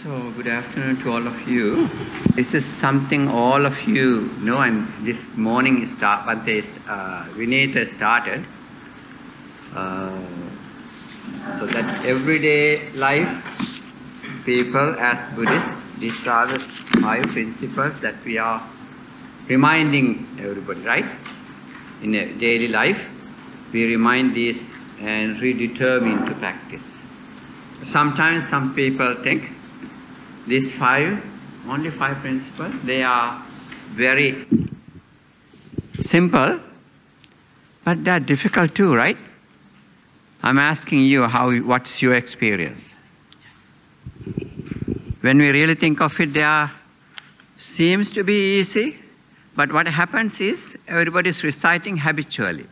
So, good afternoon to all of you. This is something all of you know, and this morning Bhante Vineta started. So that everyday life, people as Buddhists, these are the 5 principles that we are reminding everybody, right? In a daily life, we remind these and redetermine to practice. Sometimes some people think these 5, only 5 principles, they are very simple, but they are difficult too, right? I'm asking you, what's your experience? Yes. When we really think of it, seems to be easy, but what happens is everybody is reciting habitually.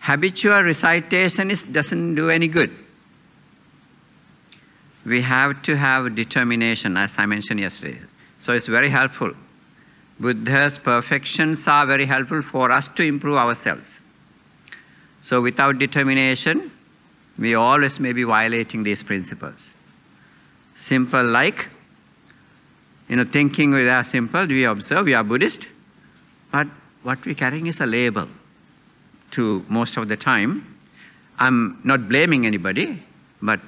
Habitual recitation doesn't do any good. We have to have determination, as I mentioned yesterday. So it's very helpful. Buddha's perfections are very helpful for us to improve ourselves. So without determination, we always may be violating these principles. Simple like, thinking we are simple, we observe, we are Buddhist, but what we're carrying is a label to most of the time. I'm not blaming anybody, but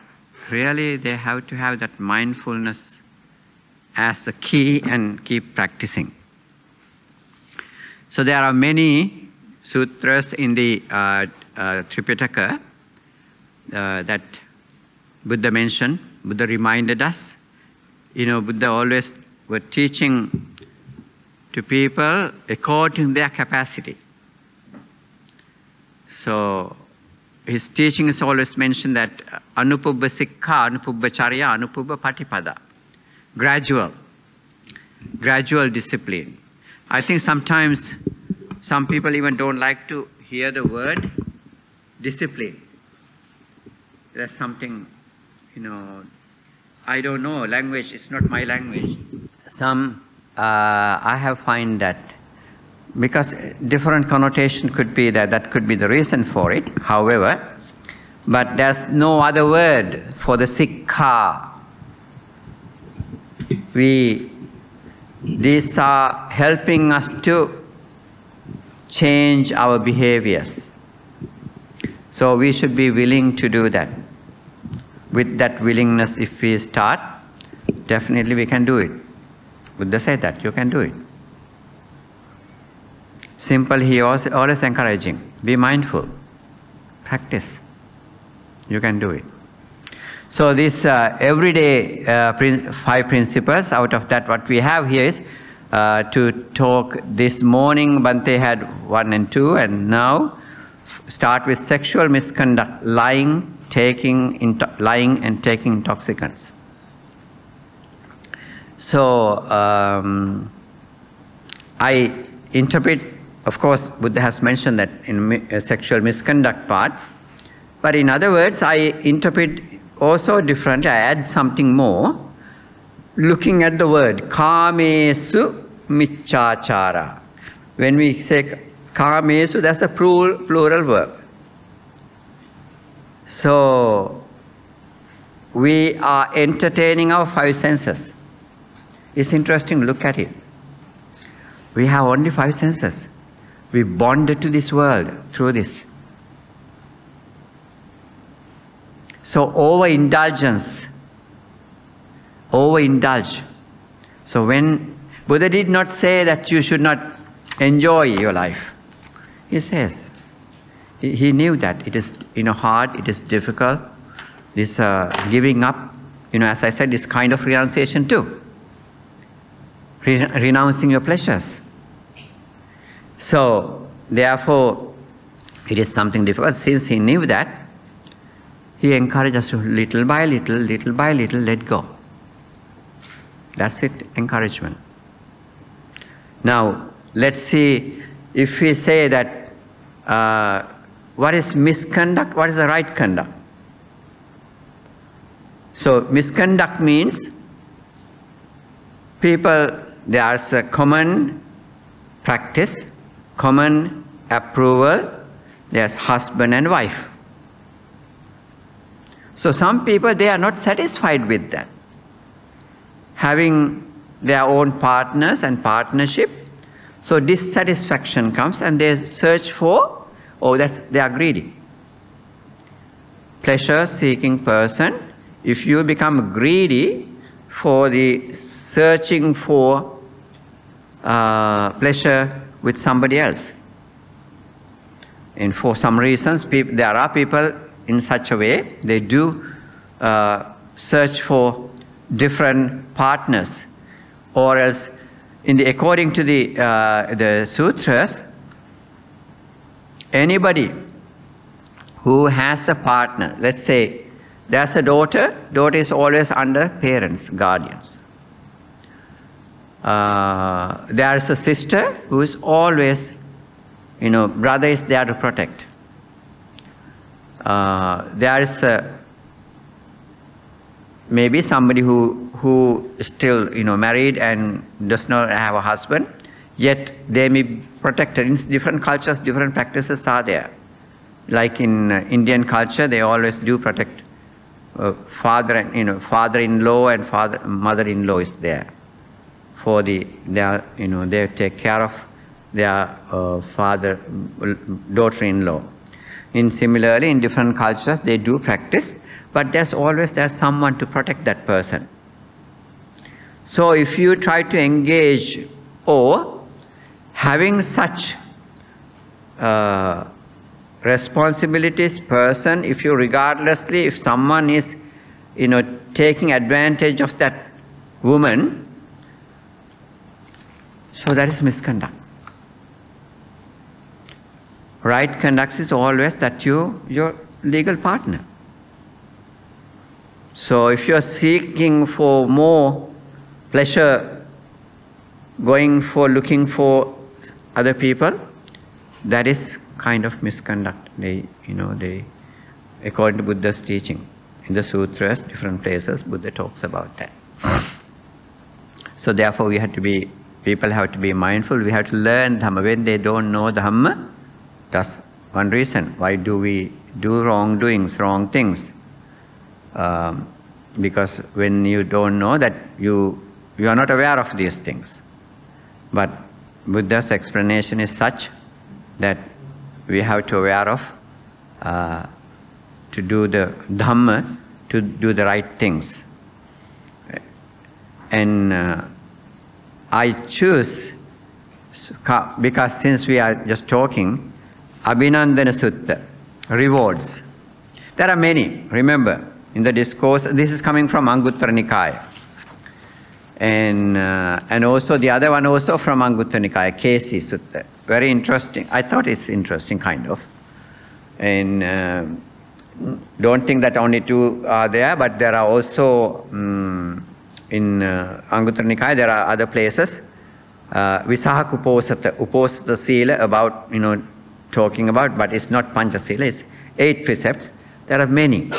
really they have to have that mindfulness as a key and keep practicing. So there are many sutras in the Tripitaka that Buddha mentioned. Buddha reminded us. Buddha always was teaching to people according to their capacity. So his teachings always mention that anupubba sikkha, anupubba charya, anupubba patipada. Gradual discipline. I think sometimes some people even don't like to hear the word discipline. There's something, I don't know, language, it's not my language. I have found that because different connotation could be that could be the reason for it, however, but there's no other word for the sikkha. These are helping us to change our behaviors. So we should be willing to do that. With that willingness, if we start, definitely we can do it. Buddha said that, you can do it. Simple, he always encouraging. Be mindful. Practice. You can do it. So this everyday 5 principles, out of that what we have here is to talk this morning. Bhante had 1 and 2, and now start with sexual misconduct, lying and taking intoxicants. So I interpret, of course, Buddha has mentioned that in sexual misconduct part, but in other words, I interpret also differently. I add something more, looking at the word kamesu miccāchāra. When we say kamesu, that's a plural verb. So we are entertaining our 5 senses. It's interesting, look at it. We have only 5 senses. We bonded to this world through this. So overindulge. So when Buddha did not say that you should not enjoy your life. He says, he knew that it is hard, it is difficult. This giving up, as I said, is kind of renunciation too. Renouncing your pleasures. So, therefore, it is something difficult. Since he knew that, he encouraged us to little by little, let go. That's it, encouragement. Now, let's see if we say that what is misconduct, what is the right conduct. So, misconduct means there's a common practice, common approval, there's husband and wife. So some people, they are not satisfied with that. Having their own partners and partnership, so dissatisfaction comes and they search for, they are greedy. Pleasure-seeking person, if you become greedy for the searching for pleasure with somebody else, and for some reasons, there are people in such a way, they do search for different partners, or else, according to the sutras, anybody who has a partner, let's say there's a daughter is always under parents, guardians. There is a sister who is always, brother is there to protect. There is maybe somebody who is still, married and does not have a husband, yet they may be protected. In different cultures, different practices are there. Like in Indian culture, they always do protect father-in-law and mother-in-law is there. For they take care of their daughter-in-law. Similarly, in different cultures, they do practice, but there's someone to protect that person. So if you try to engage or having such responsibilities, person, if someone is, taking advantage of that woman, so that is misconduct. Right conduct is always that your legal partner. So if you are seeking for more pleasure, looking for other people, that is kind of misconduct. According to Buddha's teaching, in the sutras, different places, Buddha talks about that. So therefore, people have to be mindful. We have to learn Dhamma. When they don't know Dhamma, that's one reason. Why do we do wrong things? Because when you don't know that, you are not aware of these things. But Buddha's explanation is such that we have to aware of to do the Dhamma, to do the right things. And I choose, because since we are just talking, Abhinandana Sutta, rewards. There are many, remember, in the discourse, this is coming from Anguttara Nikaya. And also the other one also from Anguttara Nikaya, Kesi Sutta. Very interesting. I thought it's interesting, kind of. And don't think that only two are there, but there are also, in Anguttara Nikaya, there are other places. Visahak Uposata Sila, about, talking about, but it's not Pancha Sila, it's 8 precepts. There are many.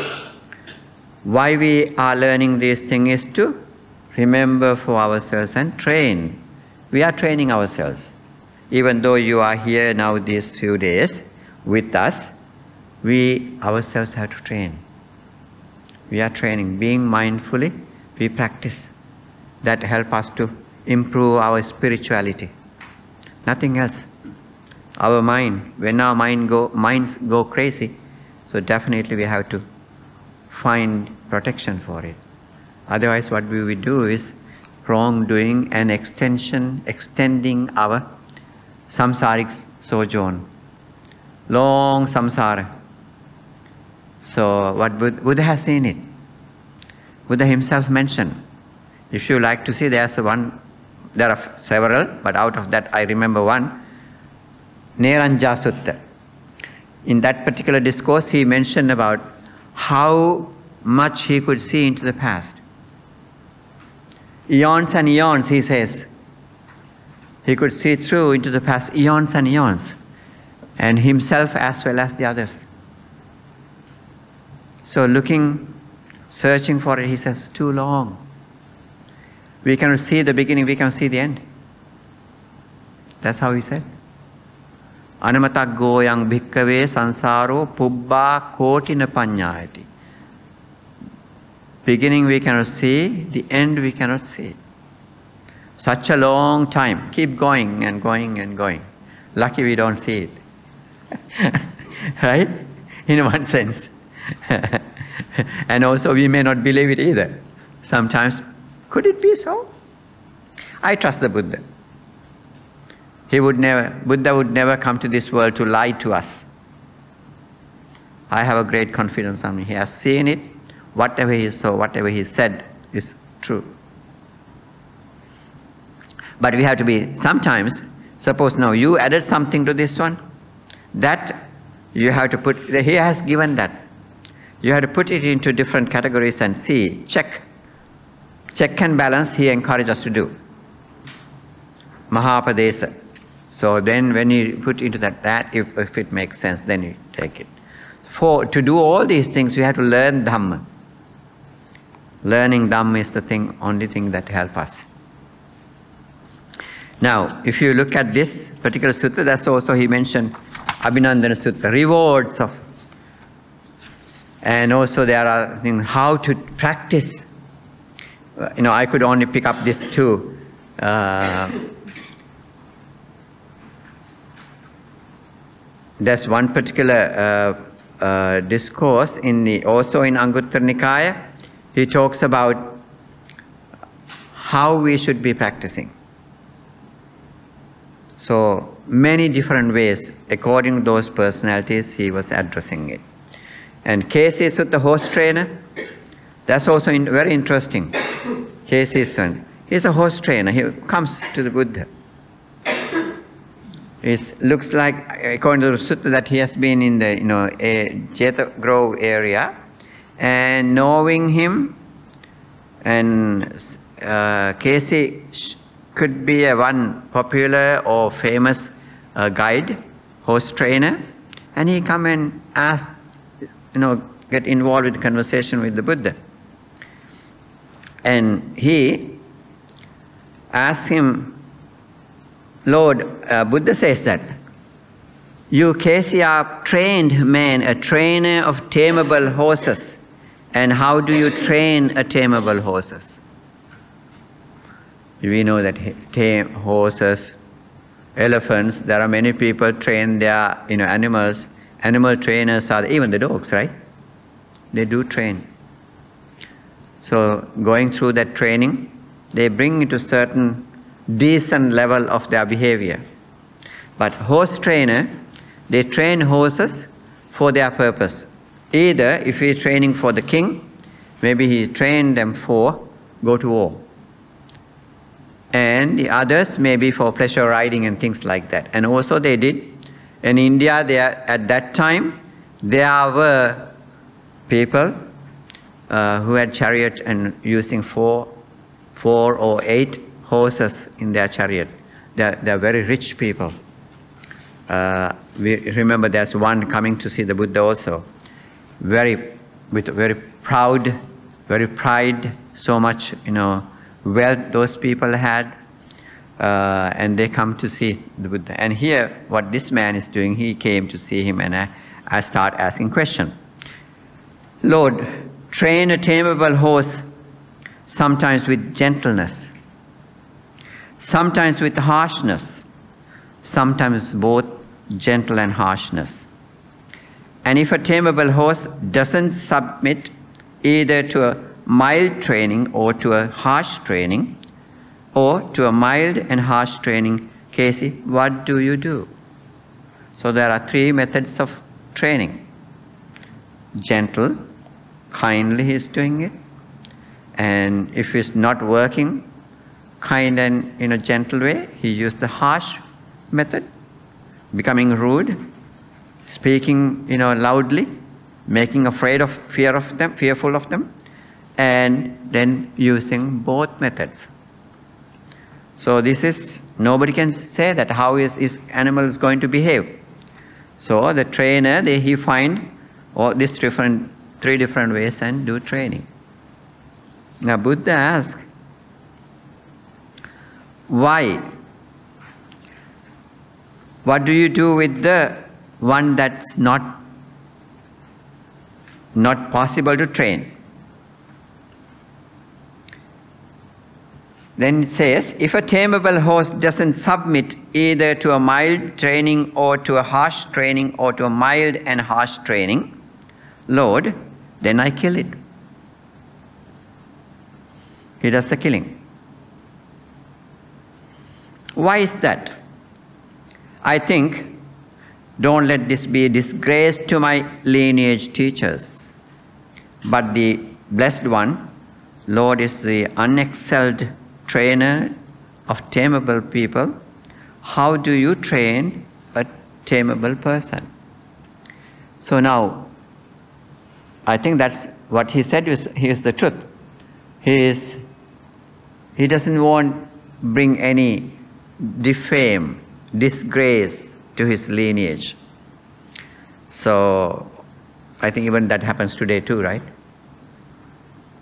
Why we are learning these things is to remember for ourselves and train. We are training ourselves. Even though you are here now these few days with us, we ourselves have to train. We are training. Being mindfully, we practice. That help us to improve our spirituality. Nothing else. Our mind, when our minds go crazy, so definitely we have to find protection for it. Otherwise, what we will do is wrongdoing and extending our samsaric sojourn. Long samsara. So what Buddha has seen it. Buddha himself mentioned. If you like to see, there are several, but out of that I remember one, Neranja Sutta. In that particular discourse, he mentioned about how much he could see into the past. Eons and eons, he says. He could see through into the past, eons and eons, and himself as well as the others. So searching for it, he says, too long. We can see the beginning, we can see the end. That's how he said. Anamatak goyang bhikkave sansaro pubba kotina panyayati. Beginning we cannot see, the end we cannot see. Such a long time. Keep going and going and going. Lucky we don't see it. Right? In one sense. And also we may not believe it either. Sometimes, could it be so? I trust the Buddha. Buddha would never come to this world to lie to us. I have a great confidence on him. He has seen it. Whatever he saw, whatever he said is true. But we have to be, sometimes, suppose now you added something to this one, that you have to put, he has given that. You have to put it into different categories and see, check. Check and balance, he encourages us to do. Mahapadesa. So then when you put into that if it makes sense, then you take it. To do all these things, we have to learn Dhamma. Learning Dhamma is the only thing that helps us. Now, if you look at this particular sutta, that's also he mentioned Abhinandana Sutta, rewards of, and also there are things how to practice. I could only pick up this two. There's one particular discourse also in Anguttara Nikaya. He talks about how we should be practicing. So many different ways, according to those personalities, he was addressing it. And K.C. Sutta, horse trainer, that's also very interesting. K.C. Sutta, he's a horse trainer. He comes to the Buddha. It looks like, according to the sutta, that he has been in the Jeta Grove area, and knowing him, and K.C. could be one popular or famous guide, horse trainer, and he come and ask, get involved with conversation with the Buddha. And he asked him, Lord, Buddha says that, you K.C. are trained man, a trainer of tameable horses. And how do you train a tameable horses? We know that tame horses, elephants, there are many people train their animals. Animal trainers are even the dogs, right? They do train. So going through that training, they bring it to certain decent level of their behavior. But horse trainer, they train horses for their purpose. Either if he's training for the king, maybe he trained them for go to war. And the others maybe for pleasure riding and things like that. And also they did, in India at that time, there were people who had chariot and using four or eight horses in their chariot. They're very rich people. We remember there's one coming to see the Buddha also. With very pride, so much, wealth those people had, and they come to see the Buddha. And here, what this man is doing, he came to see him, and I start asking question. Lord, train a tameable horse, sometimes with gentleness, sometimes with harshness, sometimes both gentle and harshness. And if a tameable horse doesn't submit either to a mild training or to a harsh training, or to a mild and harsh training, Casey, what do you do? So there are three methods of training. Gentle, kindly he is doing it. And if it's not working, kind and in a gentle way, he used the harsh method, becoming rude, speaking loudly, making fearful of them, and then using both methods. So this is, nobody can say that how is animal is going to behave. So the trainer, he find all these three different ways and do training. Now Buddha asked, why? What do you do with the one that's not possible to train? Then it says, if a tameable horse doesn't submit either to a mild training or to a harsh training or to a mild and harsh training, Lord, then I kill it. He does the killing. Why is that? I think, don't let this be a disgrace to my lineage teachers, but the Blessed One, Lord, is the unexcelled trainer of tameable people. How do you train a tameable person? So now, I think that's what he said is the truth. He doesn't want bring any defame, disgrace to his lineage. So I think even that happens today too, right?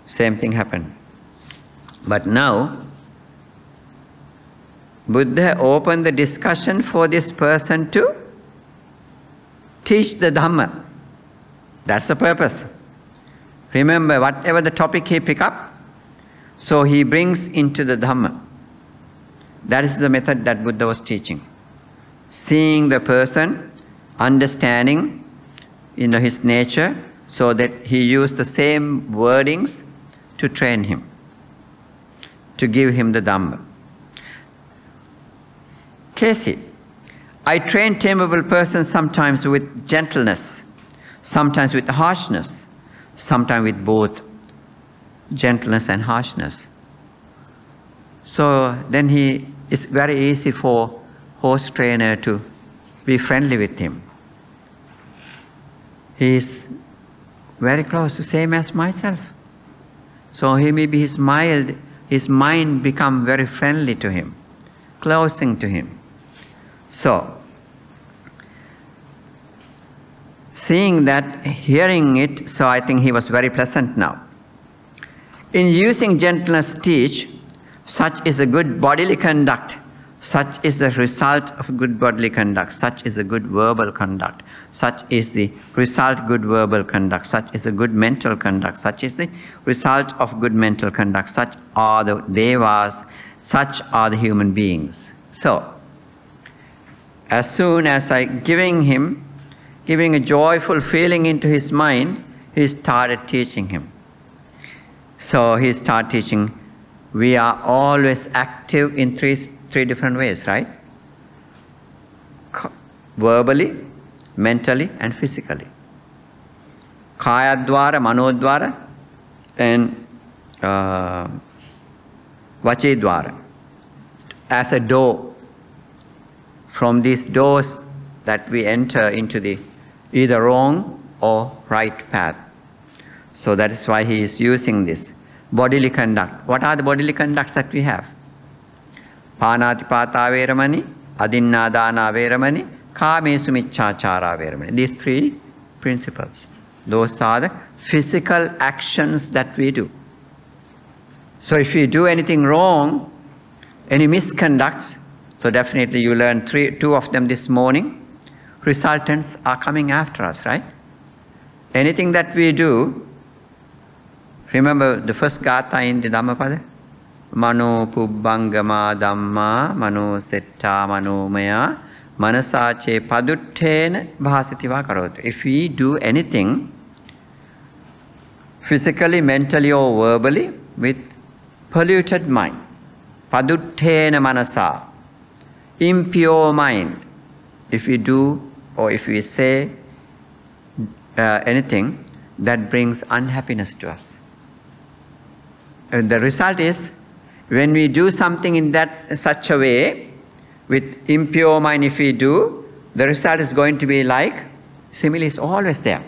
Same thing happened. But now, Buddha opened the discussion for this person to teach the Dhamma. That's the purpose. Remember, whatever the topic he pick up, so he brings into the Dhamma. That is the method that Buddha was teaching. Seeing the person, understanding his nature, so that he used the same wordings to train him, to give him the Dhamma. Casey, I train tameable persons sometimes with gentleness, sometimes with harshness, sometimes with both gentleness and harshness. So then it's very easy for horse trainer to be friendly with him. He is very close to same as myself. So his mind become very friendly to him, closing to him. So, seeing that, hearing it, so I think he was very pleasant now. In using gentleness teach, such is a good bodily conduct, such is the result of good bodily conduct, such is a good verbal conduct, such is the result good verbal conduct, such is a good mental conduct, such is the result of good mental conduct, such are the devas, such are the human beings. So, as soon as I giving a joyful feeling into his mind, he started teaching him. So he started teaching, we are always active in three different ways, right? Verbally, mentally, and physically. Kayadwara, manodwara, and vachidwara. As a door. From these doors that we enter into the either wrong or right path. So that is why he is using this. Bodily conduct. What are the bodily conducts that we have? Panatipata veramani, adinnadana veramani, kamesu miccachara veramani. These three principles. Those are the physical actions that we do. So if we do anything wrong, any misconducts, so definitely you learned two of them this morning. Resultants are coming after us, right? Anything that we do, remember the first gatha in the Dhammapada? Mano pubbangama dhamma, mano setta manomaya, manasache paduttena bhasitiva karotu. If we do anything, physically, mentally or verbally, with polluted mind, paduttena manasa, impure mind, if we do or if we say anything that brings unhappiness to us. And the result is, when we do something in such a way, with impure mind if we do, the result is going to be like, simile is always there.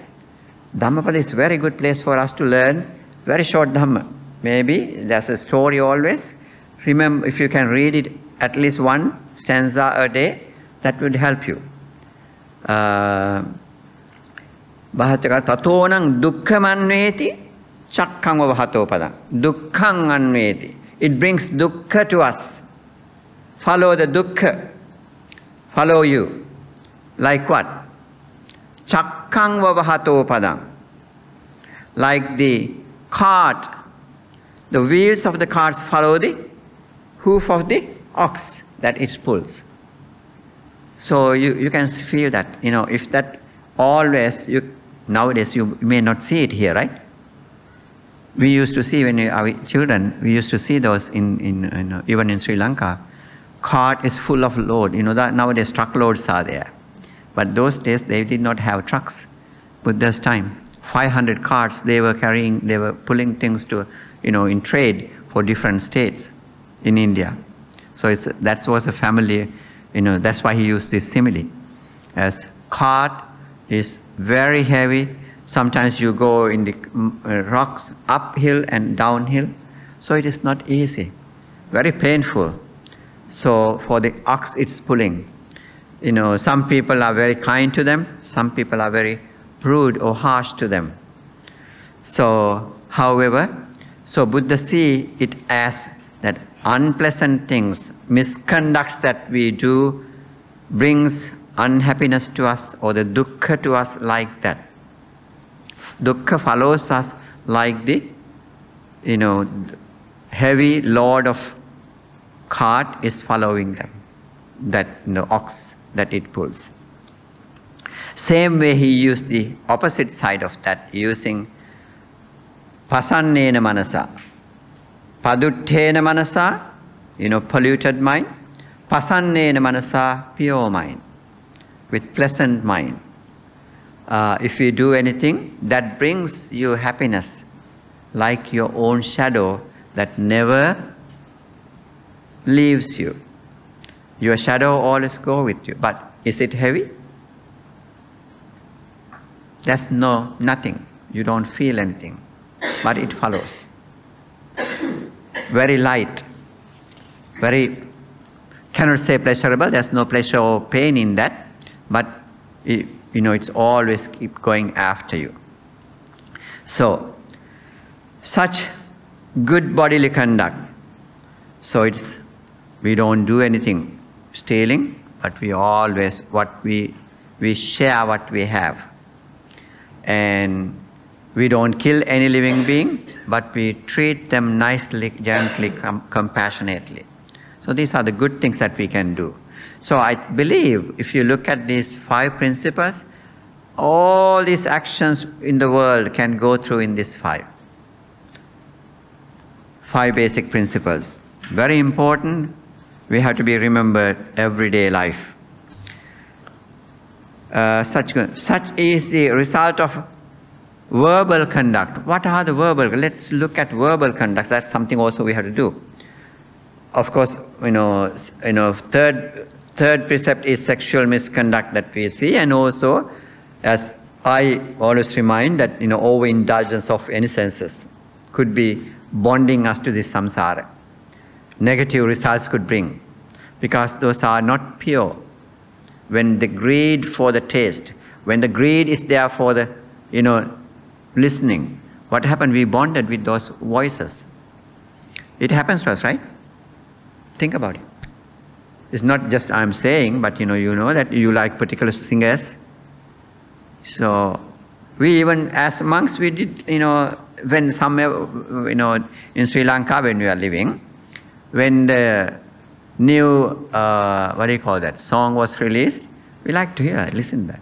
Dhammapada is a very good place for us to learn very short Dhamma. Maybe there's a story always. Remember, if you can read it at least one stanza a day, that would help you. Bhattaka tatonang dukkham anveti chakkam vahato padam. Dukkham anveti. It brings dukkha to us. Follow the dukkha. Follow you. Like what? Chakkam vahato padam. Like the cart. The wheels of the carts follow the hoof of the ox that it pulls. So you can feel that, if that always, nowadays you may not see it here, right? We used to see when our children, we used to see those even in Sri Lanka. Cart is full of load. That nowadays truckloads are there. But those days they did not have trucks. Buddha's time, 500 carts they were carrying, they were pulling things to, in trade for different states in India. So that was a family, that's why he used this simile. As cart is very heavy. Sometimes you go in the rocks uphill and downhill. So it is not easy, very painful. So for the ox it's pulling. Some people are very kind to them. Some people are very rude or harsh to them. So, however, Buddha see it as that unpleasant things, misconducts that we do brings unhappiness to us or the dukkha to us like that. Dukkha follows us like the, heavy load of cart is following them, that ox that it pulls. Same way he used the opposite side of that, using pasannena manasa, paduttena manasa, polluted mind, pasannena manasa, pure mind, with pleasant mind. If you do anything that brings you happiness, like your own shadow that never leaves you. Your shadow always goes with you. But is it heavy? There's nothing. You don't feel anything. But it follows. Very light. Very, cannot say pleasurable. There's no pleasure or pain in that. But, it's always keep going after you. So, such good bodily conduct. So we don't do anything stealing, but we always, we share what we have. And we don't kill any living being, but we treat them nicely, gently, compassionately. So these are the good things that we can do. So I believe if you look at these 5 principles, all these actions in the world can go through in these 5 basic principles. Very important. We have to be remembered everyday life. Such is the result of verbal conduct. What are the verbal? Let's look at verbal conduct. That's something also we have to do. Of course, third precept is sexual misconduct that we see, and also, as I always remind, that overindulgence of any senses could be bonding us to this samsara. Negative results could bring, because those are not pure. When the greed for the taste, when the greed is there for the, listening, what happened? We bonded with those voices. It happens to us, right? Think about it. It's not just I'm saying, but you know that you like particular singers. So we even as monks, we did, when somewhere, in Sri Lanka when we are living, when the new, song was released, we like to listen to that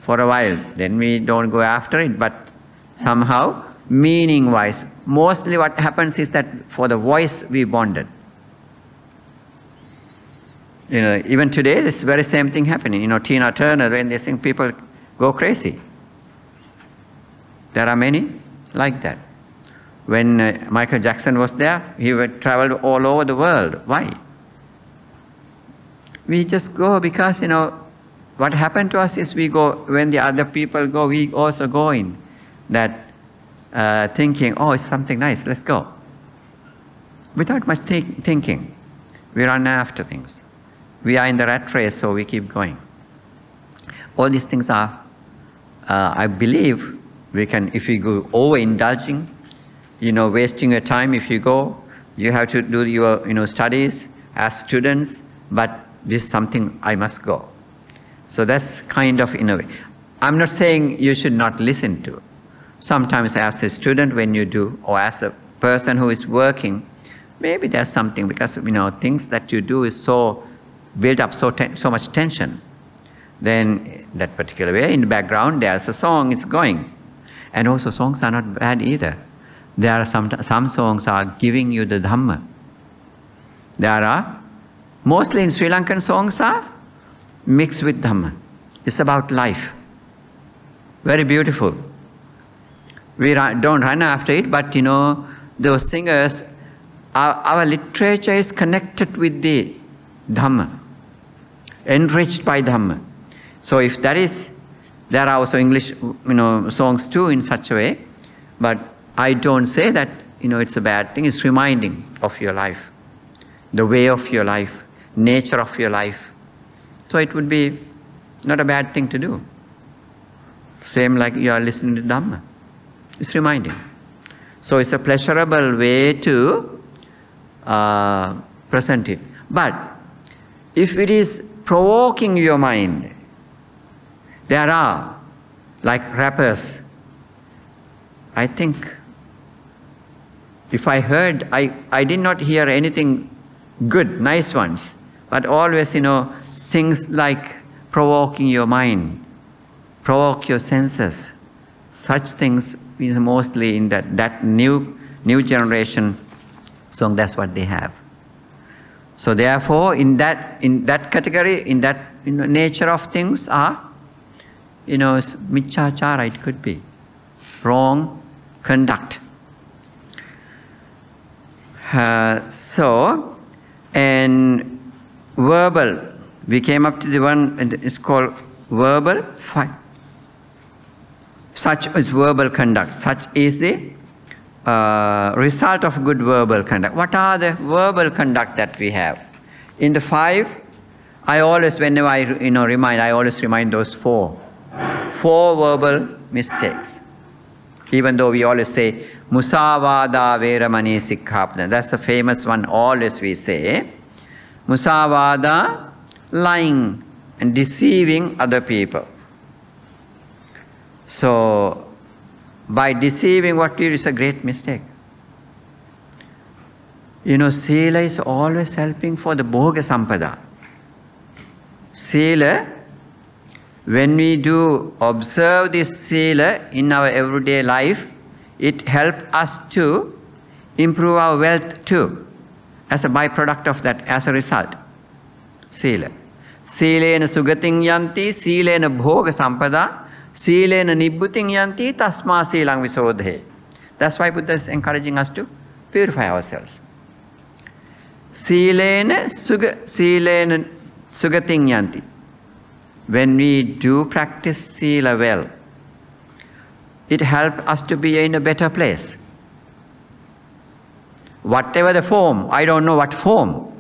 for a while. Then we don't go after it, but somehow, meaning-wise, mostly what happens is that for the voice we bonded. Even today, this very same thing happening. Tina Turner, when they sing, people go crazy. There are many like that. When Michael Jackson was there, he traveled all over the world. Why? We just go because, what happened to us is we go, when the other people go, we also go in. That thinking, oh, it's something nice, let's go. Without much thinking, we run after things. We are in the rat race, so we keep going. All these things are, I believe, we can, if we go overindulging, wasting your time. If you go, you have to do your, studies as students, but this is something I must go. So that's kind of in a way. I'm not saying you should not listen to. Sometimes as a student when you do, or as a person who is working, maybe there's something, because things that you do is so built up, so much tension. Then that particular way, in the background, there's a song is going. And also songs are not bad either. There are some songs are giving you the Dhamma. There are, mostly in Sri Lankan songs are mixed with Dhamma. It's about life. Very beautiful. We don't run after it, but those singers, our literature is connected with the Dhamma, enriched by Dhamma. So if that is, there are also English songs too in such a way, but I don't say that it's a bad thing. It's reminding of your life, the way of your life, nature of your life. So it would be not a bad thing to do. Same like you are listening to Dhamma. It's reminding. So it's a pleasurable way to present it. But if it is provoking your mind, there are, like rappers, I think, if I heard, I did not hear anything good, nice ones, but always, things like provoking your mind, provoke your senses. Such things, mostly in that new generation song, that's what they have. So therefore, in that category, in that nature of things are, michachara, it could be wrong conduct. And verbal, we came up to the one, and it's called verbal fight. Such is verbal conduct. Such is the result of good verbal conduct. What are the verbal conduct that we have? In the 5, I always, whenever I remind, I always remind those 4 verbal mistakes. Even though we always say, Musavada Veramani Sikkhapadana. That's the famous one, always we say. Musavada, lying and deceiving other people. So, by deceiving what we do is a great mistake. Sila is always helping for the Bhoga Sampada. Sila, when we do observe this Sila in our everyday life, it helps us to improve our wealth too, as a byproduct of that, as a result. Sila. Silena sugating yanti, silena bhoga sampada, silena nibbuting yanti, tasma silang visodhe. That's why Buddha is encouraging us to purify ourselves. Silena sugating yanti. When we do practice Sila well, it helps us to be in a better place. Whatever the form, I don't know what form,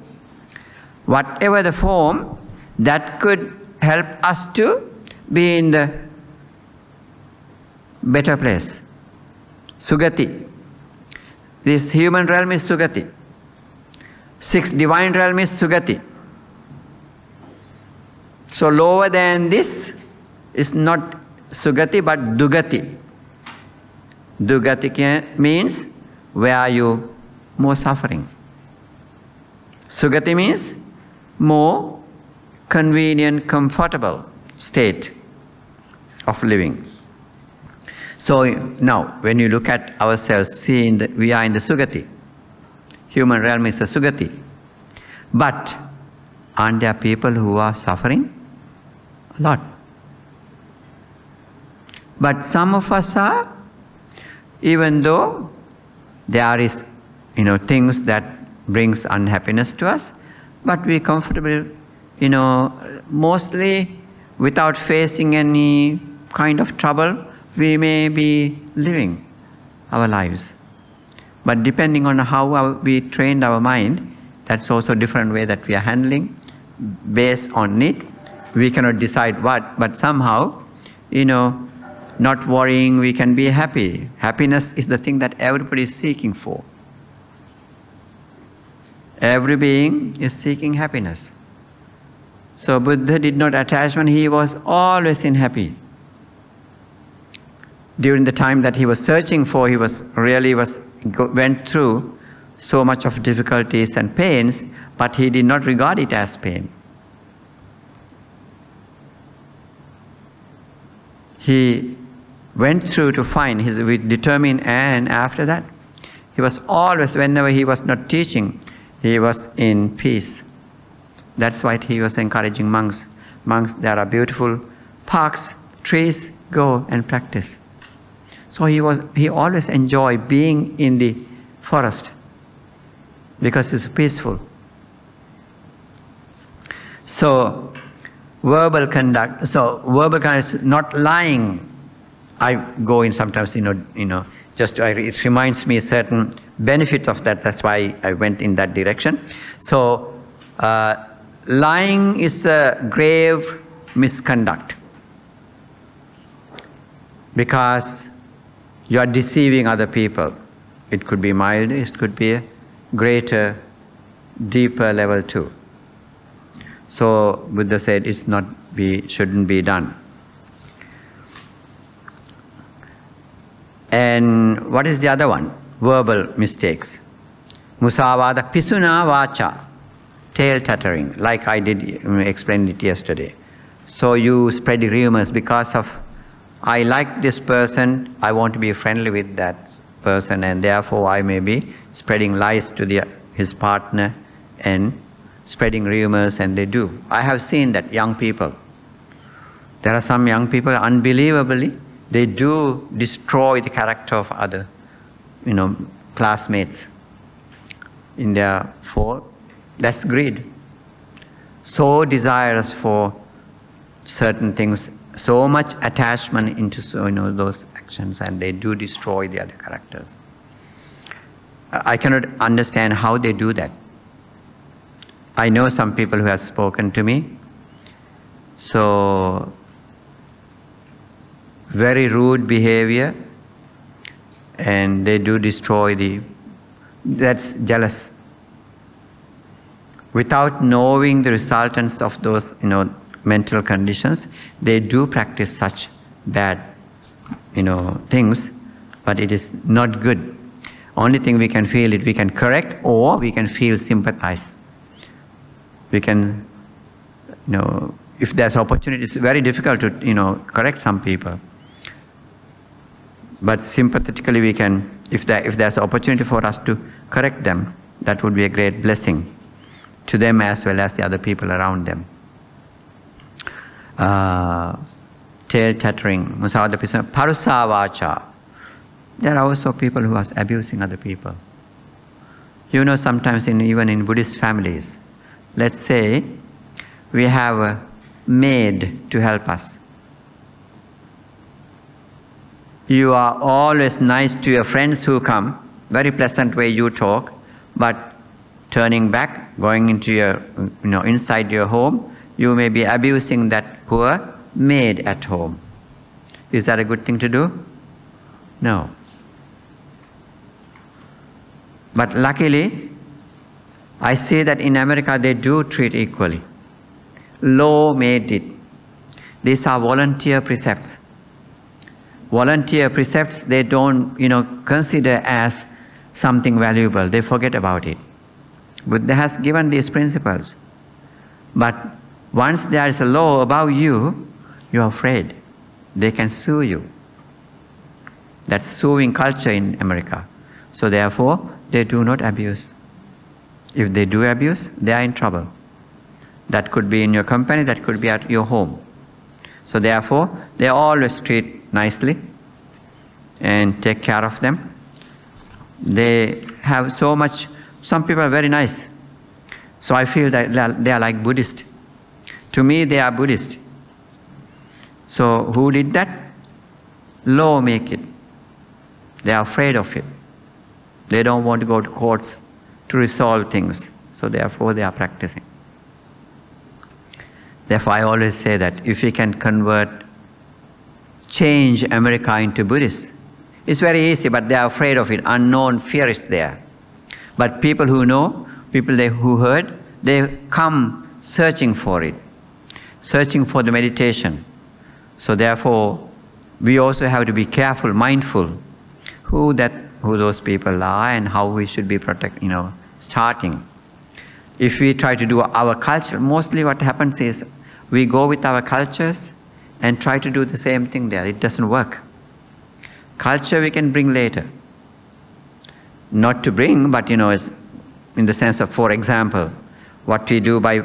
whatever the form, that could help us to be in the better place. Sugati. This human realm is Sugati. 6 divine realm is Sugati. So lower than this is not Sugati but Dugati. Dugati means where you more suffering. Sugati means more convenient, comfortable state of living. So now, when you look at ourselves, see we are in the Sugati. Human realm is a Sugati. But aren't there people who are suffering? A lot. But some of us are, even though there is, things that brings unhappiness to us, but we comfortable, mostly without facing any kind of trouble, we may be living our lives. But depending on how we trained our mind, that's also a different way that we are handling. Based on it, we cannot decide what, but somehow, not worrying, we can be happy. Happiness is the thing that everybody is seeking for. Every being is seeking happiness. So Buddha did not attachment, he was always in happy. During the time that he was searching for, he went through so much of difficulties and pains, but he did not regard it as pain. He went through to find his determined, and after that, he was always, whenever he was not teaching, he was in peace. That's why he was encouraging monks. Monks, there are beautiful parks, trees, go and practice. So he always enjoyed being in the forest because it's peaceful. So verbal conduct is not lying. I go in sometimes, it reminds me certain benefits of that. That's why I went in that direction. So lying is a grave misconduct because you are deceiving other people. It could be mild, it could be a greater, deeper level too. So Buddha said shouldn't be done. And what is the other one? Verbal mistakes. Musavada pisuna vacha, tail tattering, like I did explain it yesterday. So you spread rumors because of, I like this person, I want to be friendly with that person, and therefore I may be spreading lies to his partner and spreading rumors, and they do. I have seen that young people. There are some young people, unbelievably, they do destroy the character of other, classmates. That's greed. So desirous for certain things, so much attachment into those actions, and they do destroy the other characters. I cannot understand how they do that. I know some people who have spoken to me. So very rude behavior, and they do destroy that's jealous. Without knowing the resultants of those, mental conditions, they do practice such bad, things, but it is not good. Only thing we can feel it, we can correct, or we can feel sympathize. We can, if there's opportunity, it's very difficult to, correct some people. But sympathetically we can, if there's opportunity for us to correct them, that would be a great blessing to them as well as the other people around them. Tail tattering, musavada pisuna, parusa vacha. There are also people who are abusing other people. Sometimes even in Buddhist families, let's say we have a maid to help us. You are always nice to your friends who come, very pleasant way you talk, but turning back, going into your, inside your home, you may be abusing that poor maid at home. Is that a good thing to do? No. But luckily, I see that in America they do treat equally. Law made it. These are volunteer precepts. Volunteer precepts, they don't, consider as something valuable. They forget about it. Buddha has given these principles. But once there is a law above you, you are afraid. They can sue you. That's suing culture in America. So therefore, they do not abuse. If they do abuse, they are in trouble. That could be in your company, that could be at your home. So therefore, they always treat nicely and take care of them. They have so much, some people are very nice. So I feel that they are like Buddhist. To me, they are Buddhist. So who did that? Law make it. They are afraid of it. They don't want to go to courts to resolve things. So therefore, they are practicing. Therefore, I always say that if we can change America into Buddhist, it's very easy, but they are afraid of it. Unknown fear is there. But people who know, who heard, they come searching for it, searching for the meditation. So therefore, we also have to be careful, mindful, who that who those people are and how we should be starting. If we try to do our culture, mostly what happens is we go with our cultures and try to do the same thing there. It doesn't work. Culture we can bring later. Not to bring, but it's in the sense of, for example, what we do by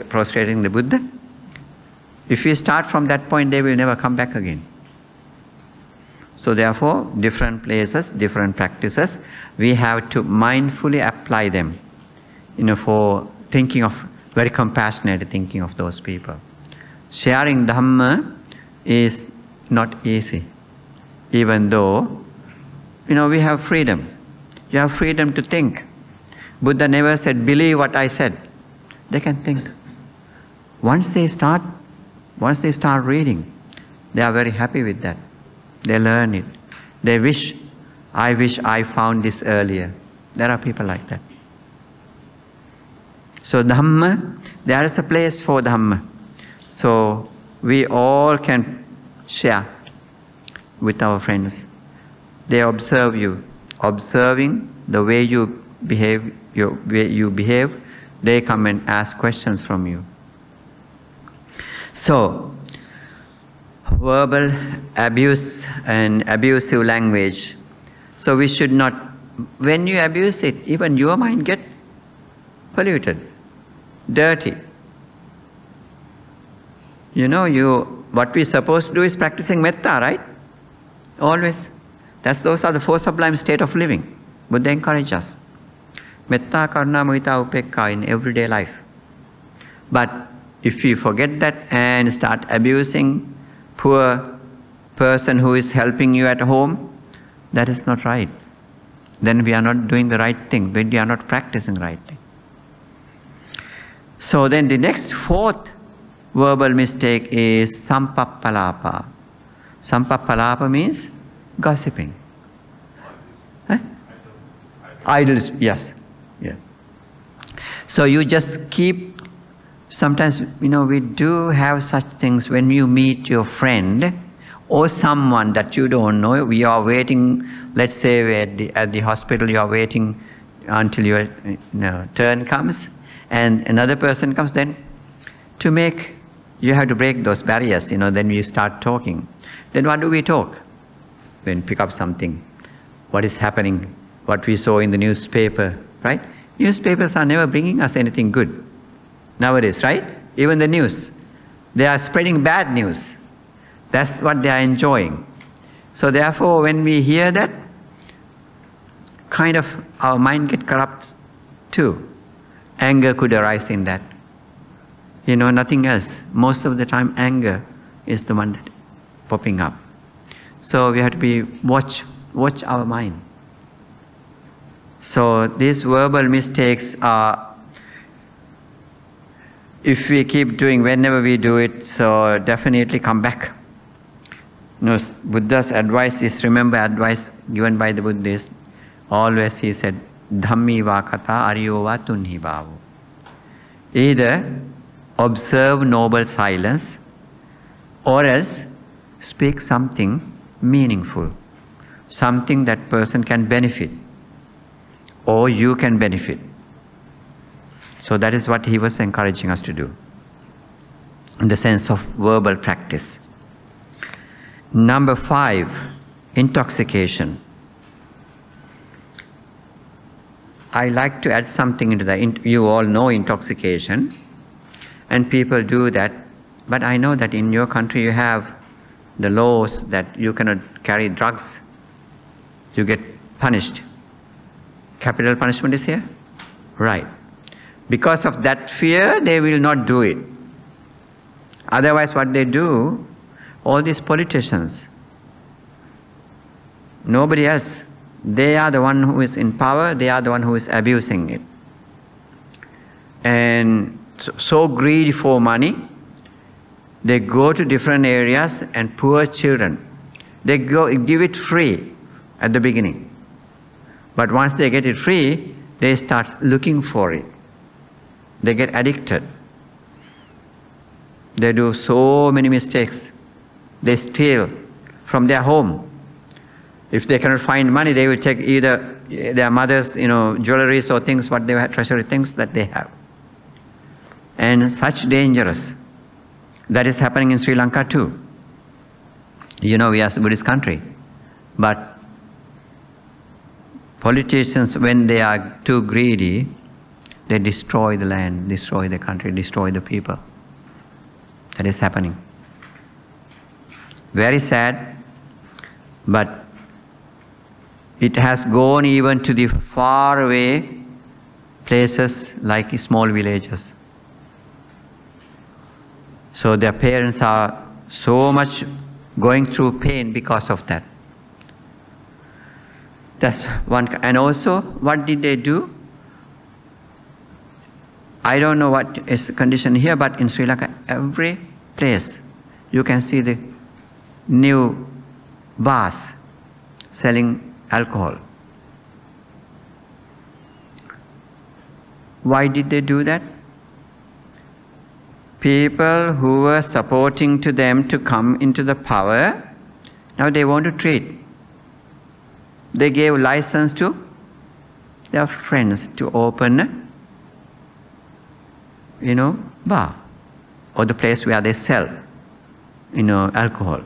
prostrating the Buddha. If we start from that point, they will never come back again. So therefore, different places, different practices, we have to mindfully apply them, for thinking of, very compassionate thinking of those people. Sharing Dhamma is not easy, even though, we have freedom. You have freedom to think. Buddha never said, believe what I said. They can think. Once they start reading, they are very happy with that. They learn it. They wish I found this earlier. There are people like that. So Dhamma, there is a place for Dhamma. So we all can share with our friends. They observe you. Observing the way you behave, they come and ask questions from you. So, verbal abuse and abusive language. So we should not, when you abuse it, even your mind get polluted, dirty. What we're supposed to do is practicing metta, right? Always. Those are the four sublime state of living. Buddha encourages us. Metta, karuna, mudita, upekkha in everyday life. But if we forget that and start abusing poor person who is helping you at home, that is not right. Then we are not doing the right thing. When we are not practicing right thing. So then the next fourth verbal mistake is sampappalapa. Sampappalapa means gossiping. Idols, yes. Yeah. So you just keep, sometimes, we do have such things when you meet your friend or someone that you don't know. We are waiting, let's say at the hospital, you are waiting until your turn comes and another person comes. Then you have to break those barriers, then you start talking. Then what do we talk? Then pick up something. What is happening? What we saw in the newspaper, right? Newspapers are never bringing us anything good nowadays, right? Even the news. They are spreading bad news. That's what they are enjoying. So therefore, when we hear that, kind of our mind gets corrupt too. Anger could arise in that. Nothing else. Most of the time, anger is the one that popping up. So we have to watch our mind. So these verbal mistakes are, if we keep doing, whenever we do it, so definitely come back. Buddha's advice is, remember advice given by the Buddhists, always he said, Dhammi va kata ariyo va tunhi bhavo. Either observe noble silence or else speak something meaningful, something that person can benefit or you can benefit. So that is what he was encouraging us to do in the sense of verbal practice. Number 5, intoxication. I like to add something into that. You all know intoxication and people do that, but I know that in your country you have the laws that you cannot carry drugs. You get punished. Capital punishment is here? Right. Because of that fear, they will not do it. Otherwise, what they do, all these politicians, nobody else, they are the one who is in power, they are the one who is abusing it. And so greedy for money, they go to different areas and poor children, they give it free at the beginning. But once they get it free, they start looking for it. They get addicted. They do so many mistakes. They steal from their home. If they cannot find money, they will take either their mother's, jewelries or things, what they have, treasury things that they have. And such dangerous. That is happening in Sri Lanka too. We are a Buddhist country. But politicians, when they are too greedy, they destroy the land, destroy the country, destroy the people. That is happening. Very sad, but it has gone even to the far away places like small villages. So their parents are so much going through pain because of that. That's one. And also, what did they do? I don't know what is the condition here, but in Sri Lanka, every place you can see the new bars selling alcohol. Why did they do that? People who were supporting to them to come into the power, now they want to treat. They gave license to their friends to open, bar or the place where they sell, alcohol.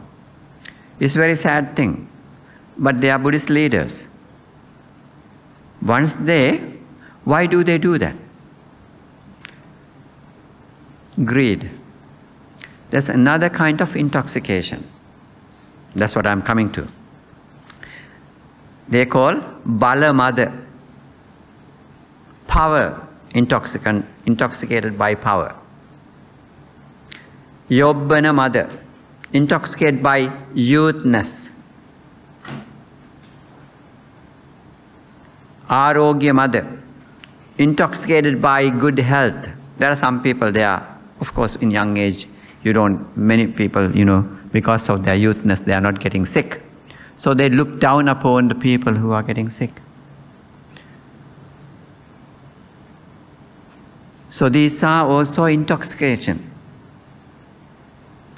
It's a very sad thing. But they are Buddhist leaders. Why do they do that? Greed. There's another kind of intoxication. That's what I'm coming to. They call Bala Mother. Power, intoxicated by power. Yobbana Mother, intoxicated by youthness. Arogya Mother, intoxicated by good health. There are some people, they are, of course, in young age, many people, because of their youthness, they are not getting sick. So they look down upon the people who are getting sick. So these are also intoxication.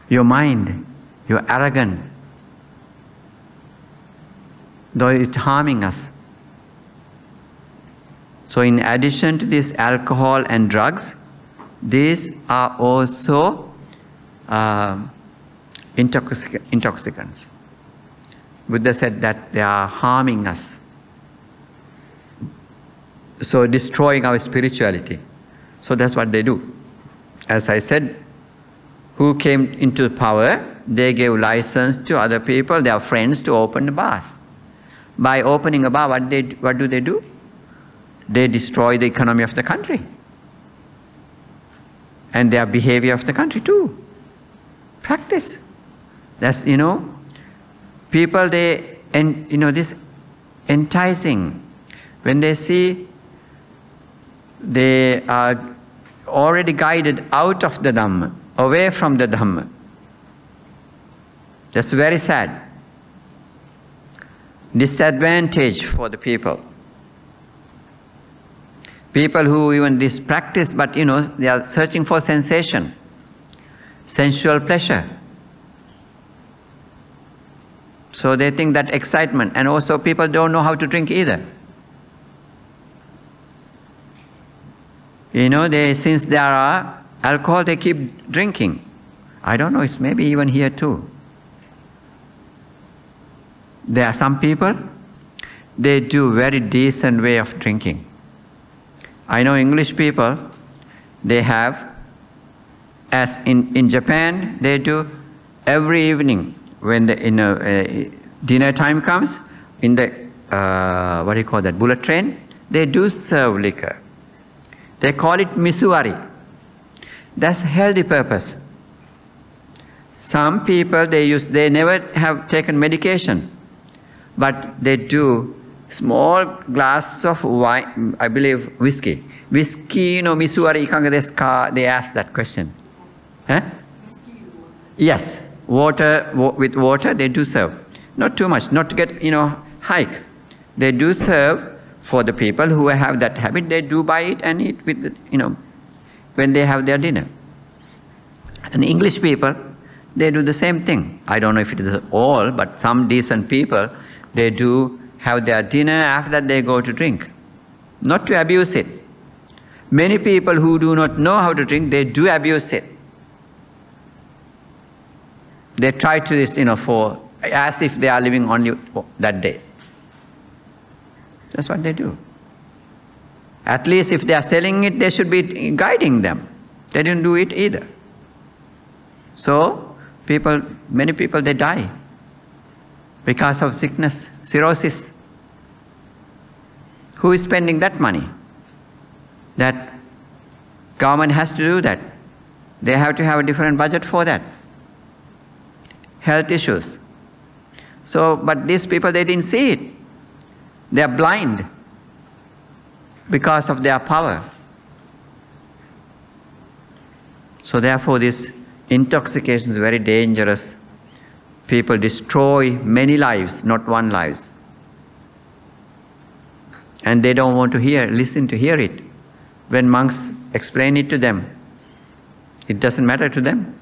Your mind, you're arrogant, though it's harming us. So in addition to this alcohol and drugs, these are also intoxicants. Buddha said that they are harming us. So destroying our spirituality. So that's what they do. As I said, who came into power, they gave license to other people, their friends, to open the bars. By opening a bar, what do they do? They destroy the economy of the country. And their behavior of the country too. Practice. That's, people, this enticing. When they see they are already guided out of the Dhamma, away from the Dhamma. That's very sad. Disadvantage for the people. People who even this practice, but they are searching for sensation, sensual pleasure. So they think that excitement, and also people don't know how to drink either. Since there are alcohol, they keep drinking. I don't know, it's maybe even here too. There are some people, they do very decent way of drinking. I know English people, they have, as in Japan, they do every evening when the dinner time comes, in the, bullet train, they do serve liquor. They call it misuari. That's healthy purpose. Some people, they never have taken medication, but they do small glass of wine, I believe whiskey. Whiskey, misuari ikanga desu ka? They ask that question. Huh? Yes, with water they do serve. Not too much, not to get, hike. They do serve for the people who have that habit. They do buy it and eat with, when they have their dinner. And English people, they do the same thing. I don't know if it is all, but some decent people, They do have their dinner, after that they go to drink. Not to abuse it. Many people who do not know how to drink, they do abuse it. They try to this, for as if they are living only that day. That's what they do. At least if they are selling it, they should be guiding them. They didn't do it either. So, many people, they die because of sickness, cirrhosis. Who is spending that money? That government has to do that. They have to have a different budget for that. Health issues. So, but these people, they didn't see it. They are blind because of their power. So therefore this intoxication is very dangerous. People destroy many lives, not one lives. And they don't want to listen to hear it. When monks explain it to them, it doesn't matter to them.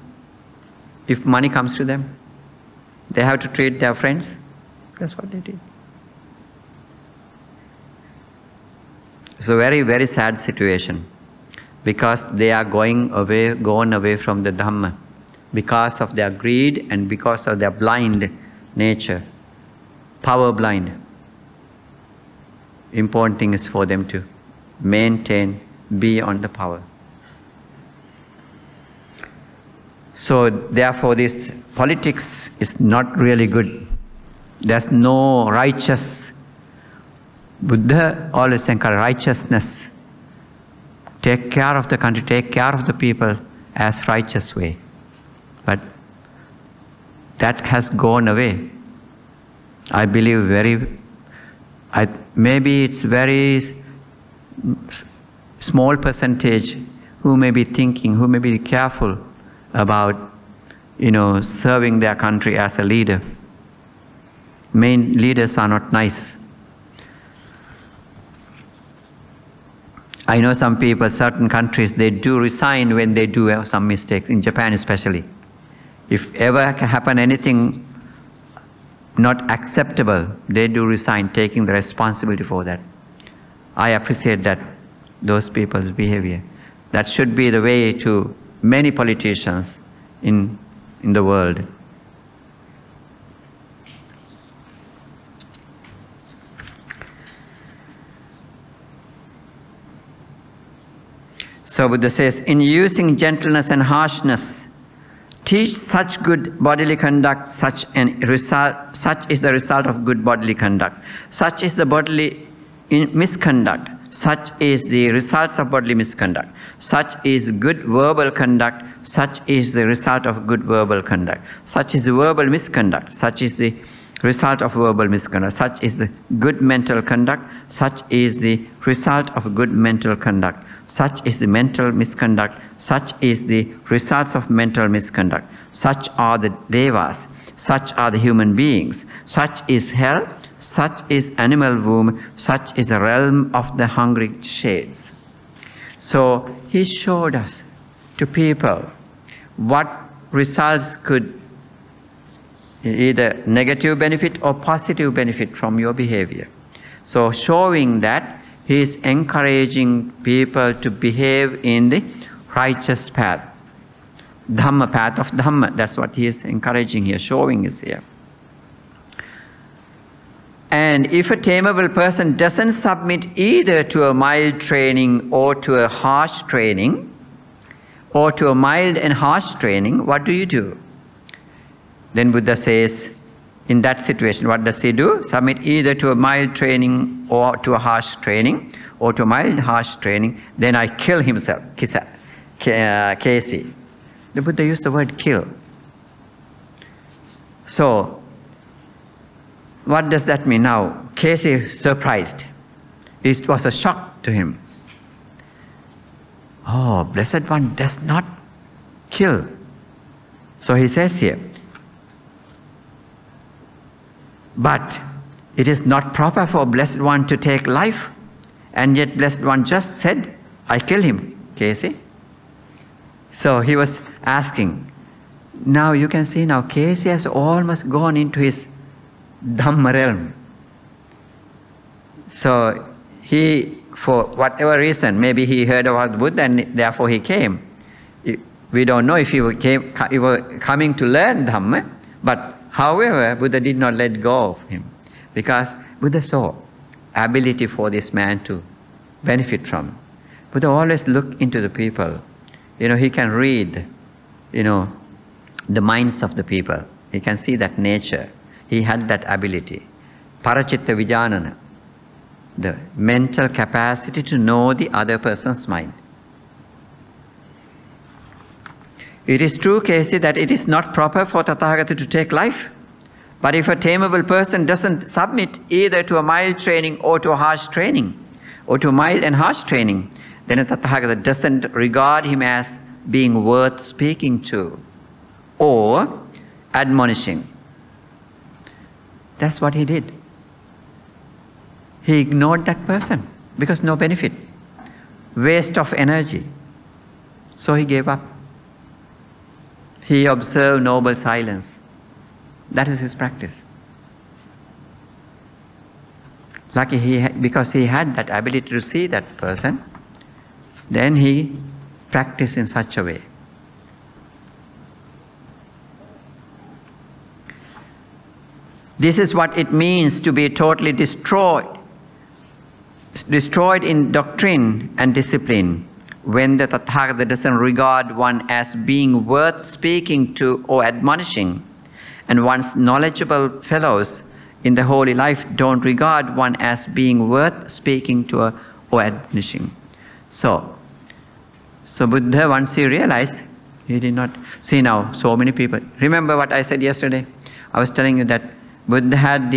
If money comes to them, they have to treat their friends. That's what they did. It's a very, very sad situation because they are gone away from the Dhamma because of their greed and because of their blind nature, power blind. Important thing is for them to maintain, be on the power. So therefore this politics is not really good. There's no righteous. Buddha always encouraged righteousness. Take care of the country, take care of the people as righteous way. But that has gone away. I believe maybe it's very small percentage who may be thinking, who may be careful about, serving their country as a leader. Main leaders are not nice. I know some people, certain countries, they do resign when they do have some mistakes, in Japan especially. If ever happen anything not acceptable, they do resign, taking the responsibility for that. I appreciate that, those people's behavior. That should be the way to many politicians in the world. So Buddha says, in using gentleness and harshness, teach such good bodily conduct, such is the result of good bodily conduct. Such is the bodily misconduct. Such is the results of bodily misconduct. Such is good verbal conduct. Such is the result of good verbal conduct. Such is the verbal misconduct. Such is the result of verbal misconduct. Such is the good mental conduct. Such is the result of good mental conduct. Such is the mental misconduct. Such is the results of mental misconduct. Such are the devas. Such are the human beings. Such is hell. Such is animal womb. Such is the realm of the hungry shades. So he showed us to people what results could either negative benefit or positive benefit from your behavior. So showing that he is encouraging people to behave in the righteous path. Dhamma, path of Dhamma. That's what he is encouraging here, showing is here. And if a tameable person doesn't submit either to a mild training or to a harsh training, or to a mild and harsh training, what do? Then Buddha says, in that situation, what does he do? Submit either to a mild training or to a harsh training, or to a mild harsh training, then I kill himself, Kesi. The Buddha used the word kill. So, what does that mean now? Kesi surprised. It was a shock to him. Oh, Blessed One does not kill. So he says here, but it is not proper for Blessed One to take life, and yet Blessed One just said, I kill him, Kesi. So he was asking. Now you can see now Kesi has almost gone into his Dhamma realm. So he, for whatever reason, maybe he heard about Buddha and therefore he came. We don't know if he were coming to learn Dhamma, but however, Buddha did not let go of him, because Buddha saw ability for this man to benefit from. Buddha always looked into the people. He can read, the minds of the people. He can see that nature. He had that ability. Parachitta vijanana, the mental capacity to know the other person's mind. It is true, Casey, that it is not proper for Tathagata to take life. But if a tameable person doesn't submit either to a mild training or to a harsh training, or to mild and harsh training, then a Tathagata doesn't regard him as being worth speaking to or admonishing. That's what he did. He ignored that person because no benefit, waste of energy. So he gave up. He observed noble silence. That is his practice. Lucky because he had that ability to see that person, then he practiced in such a way. This is what it means to be totally destroyed in doctrine and discipline, when the Tathagata doesn't regard one as being worth speaking to or admonishing, and one's knowledgeable fellows in the holy life don't regard one as being worth speaking to or admonishing. So Buddha, once he realized, he did not see now so many people. Remember what I said yesterday? I was telling you that Buddha had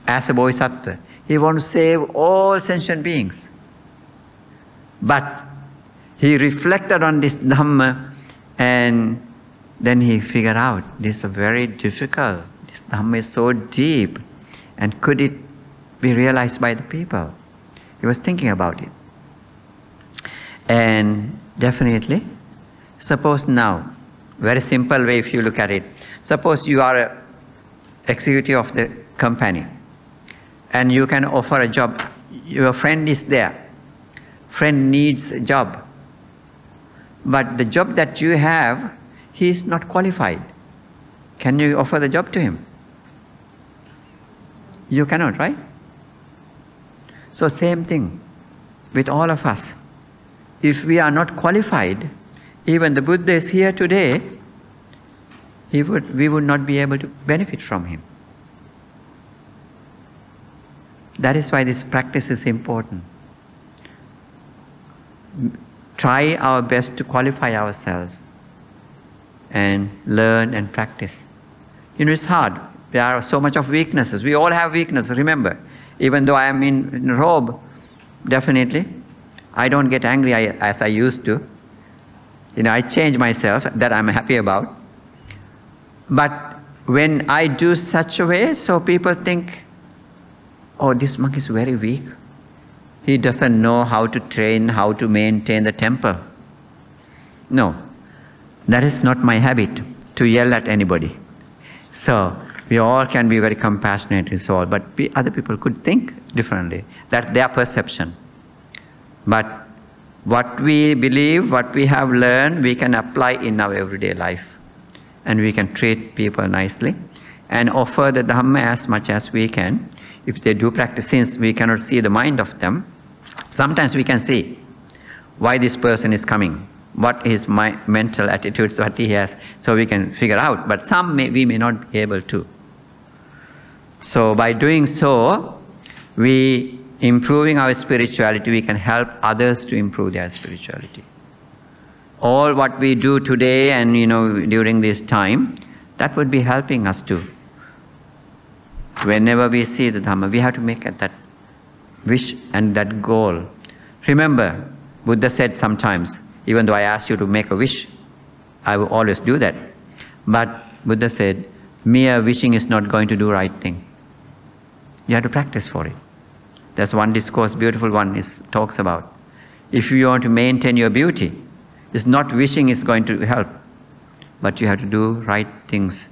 as a bodhisattva, he wants to save all sentient beings. But he reflected on this Dhamma, and then he figured out this is very difficult. This Dhamma is so deep, and could it be realized by the people? He was thinking about it. And definitely, suppose now, very simple way if you look at it, suppose you are an executive of the company, and you can offer a job. Your friend is there. Friend needs a job. But the job that you have, he is not qualified. Can you offer the job to him? You cannot, right? So same thing with all of us. If we are not qualified, even the Buddha is here today, we would not be able to benefit from him. That is why this practice is important. Try our best to qualify ourselves and learn and practice. It's hard. There are so much of weaknesses. We all have weaknesses, remember. Even though I am in robe, definitely, I don't get angry as I used to. I change myself, that I'm happy about. But when I do such a way, so people think, oh, this monk is very weak. He doesn't know how to train, how to maintain the temple. No, that is not my habit, to yell at anybody. So we all can be very compassionate and so on, but other people could think differently. That's their perception. But what we believe, what we have learned, we can apply in our everyday life. And we can treat people nicely and offer the Dhamma as much as we can. If they do practice, since we cannot see the mind of them, sometimes we can see why this person is coming, what his mental attitudes, what he has, so we can figure out. But some we may not be able to. So by doing so, we improving our spirituality, we can help others to improve their spirituality. All what we do today and during this time, that would be helping us too. Whenever we see the Dhamma, we have to make that wish and that goal. Remember, Buddha said sometimes, even though I asked you to make a wish, I will always do that. But Buddha said, mere wishing is not going to do right thing. You have to practice for it. There's one discourse, beautiful one, talks about, if you want to maintain your beauty, it's not wishing is going to help, but you have to do right things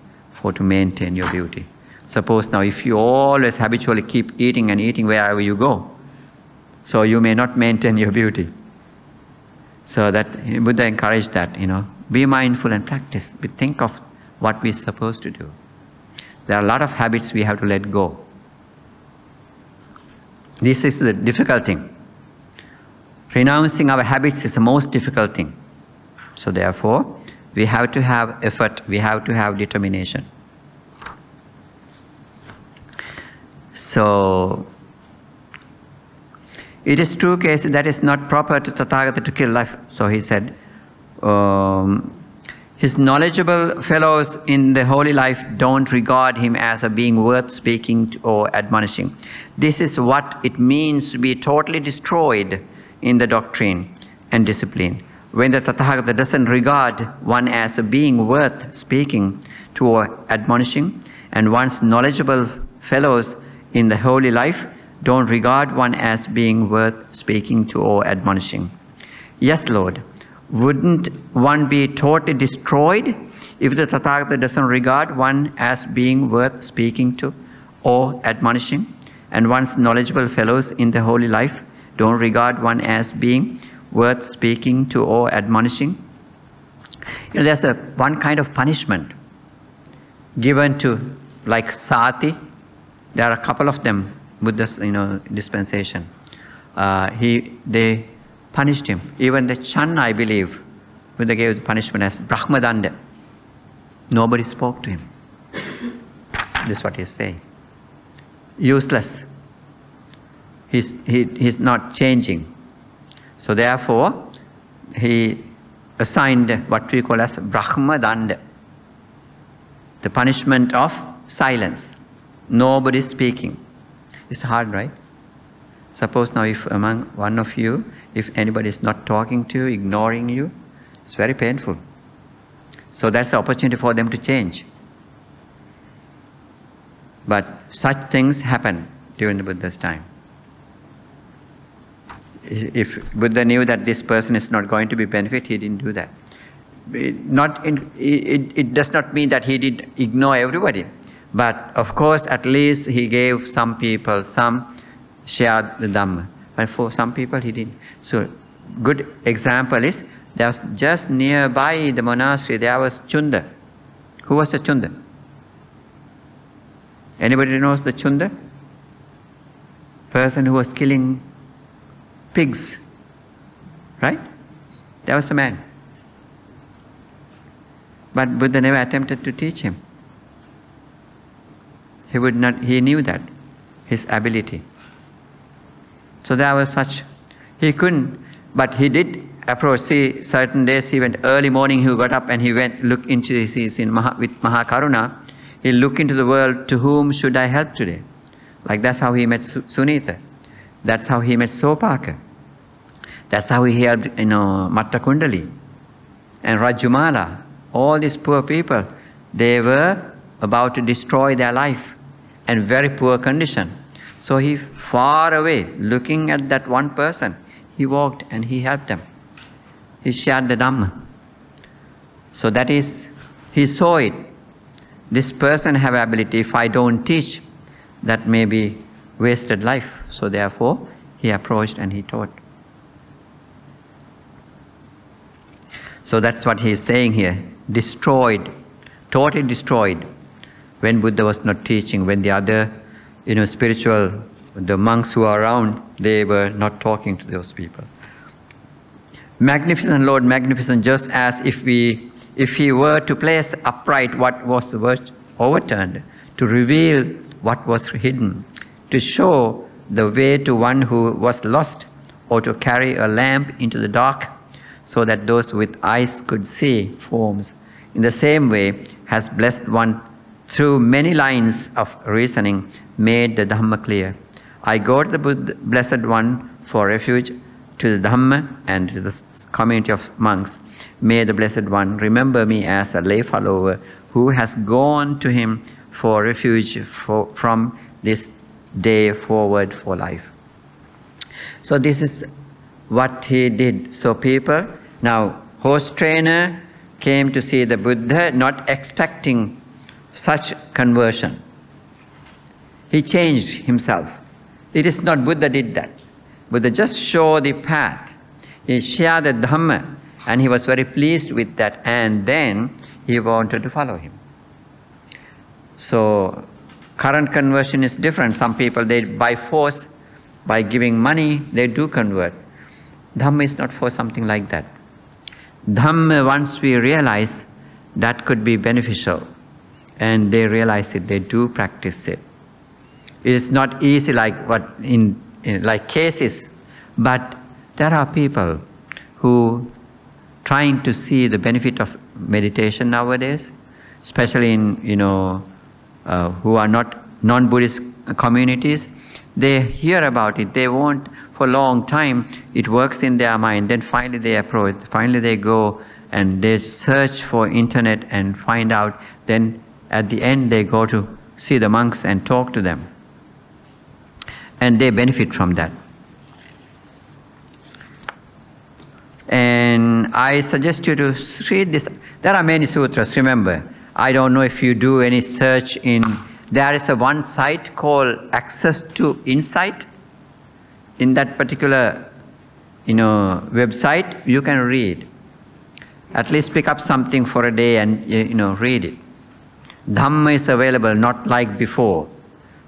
to maintain your beauty. Suppose now if you always habitually keep eating and eating wherever you go, So you may not maintain your beauty. So that Buddha encouraged that, be mindful and practice. We think of what we're supposed to do. There are a lot of habits we have to let go. This is the difficult thing. Renouncing our habits is the most difficult thing. So therefore, we have to have effort, we have to have determination. So, it is true case that it's not proper to Tathagata to kill life. So he said, his knowledgeable fellows in the holy life don't regard him as a being worth speaking to or admonishing. This is what it means to be totally destroyed in the doctrine and discipline. When the Tathagata doesn't regard one as a being worth speaking to or admonishing, and one's knowledgeable fellows in the holy life don't regard one as being worth speaking to or admonishing. Yes, Lord, wouldn't one be totally destroyed if the Tathagata doesn't regard one as being worth speaking to or admonishing, and one's knowledgeable fellows in the holy life don't regard one as being worth speaking to or admonishing? There's one kind of punishment given to, like Sati. There are a couple of them, Buddha's dispensation. They punished him. Even the Channa, I believe, Buddha gave the punishment as Brahmadanda. Nobody spoke to him. This is what he's saying. Useless. He's not changing. So therefore, he assigned what we call as Brahmadanda, the punishment of silence. Nobody speaking. It's hard, right? Suppose now if among one of you, if anybody is not talking to you, ignoring you, it's very painful. So that's the opportunity for them to change. But such things happen during the Buddha's time. If Buddha knew that this person is not going to be benefit, he didn't do that. It does not mean that he did ignore everybody. But of course, at least he gave some people, some shared the Dhamma. But for some people, he didn't. So, good example is, there was just nearby the monastery, there was Chunda. Who was the Chunda? Anybody knows the Chunda? Person who was killing pigs. Right? There was a man. But Buddha never attempted to teach him. He knew that, his ability. So there was such, he couldn't, but he did approach. See, certain days he went early morning, he got up and he went, look into with Mahakaruna, he looked into the world, to whom should I help today? Like that's how he met Sunita. That's how he met Sopaka. That's how he helped, Matta Kundali and Rajumala. All these poor people, they were about to destroy their life and very poor condition. So he far away, looking at that one person, he walked and he helped them. He shared the Dhamma. So that is, he saw it. This person have ability. If I don't teach, that may be wasted life. So therefore, he approached and he taught. So that's what he is saying here. Destroyed, totally destroyed. When Buddha was not teaching, when the other, spiritual, the monks who are around, they were not talking to those people. Magnificent Lord, magnificent, just as if he were to place upright what was overturned, to reveal what was hidden, to show the way to one who was lost, or to carry a lamp into the dark, so that those with eyes could see forms. In the same way, has blessed one through many lines of reasoning, made the Dhamma clear. I go to the Blessed One for refuge, to the Dhamma and to the community of monks. May the Blessed One remember me as a lay follower who has gone to him for refuge from this day forward for life. So this is what he did. So people, now host trainer came to see the Buddha, not expecting such conversion. He changed himself. It is not Buddha did that. Buddha just showed the path. He shared the Dhamma, and he was very pleased with that, and then he wanted to follow him. So, current conversion is different. Some people, they by force, by giving money, they do convert. Dhamma is not for something like that. Dhamma, once we realize, that could be beneficial, and they realize it, they do practice it. It is not easy like what in like cases, but there are people who trying to see the benefit of meditation nowadays, especially in who are not non-Buddhist communities. They hear about it, they want for a long time, it works in their mind, then finally they approach, finally they go and they search for internet and find out, then at the end they go to see the monks and talk to them. And they benefit from that. And I suggest you to read this. There are many sutras, remember. I don't know if you do any search in, there is one site called Access to Insight. In that particular website, you can read. At least pick up something for a day and read it. Dhamma is available, not like before.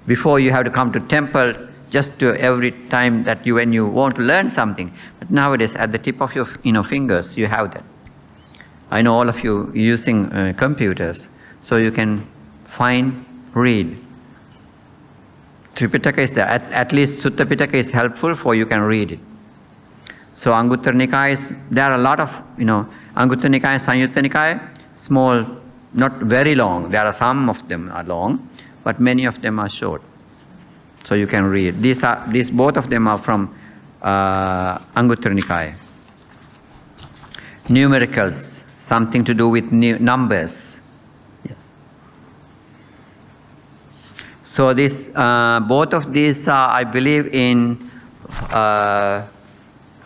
Before you have to come to temple just to every time that when you want to learn something. But nowadays, at the tip of your fingers, you have that. I know all of you using computers, so you can find, read. Tripitaka is there. At least Sutta Pitaka is helpful for you can read it. So Anguttara Nikaya there are a lot of, Anguttara Nikaya, Sanyutta Nikaya, small, not very long. There are some of them are long, but many of them are short. So you can read. Both of them are from Anguttara Nikaya. Numericals, something to do with numbers. Yes. So this, both of these are, I believe, in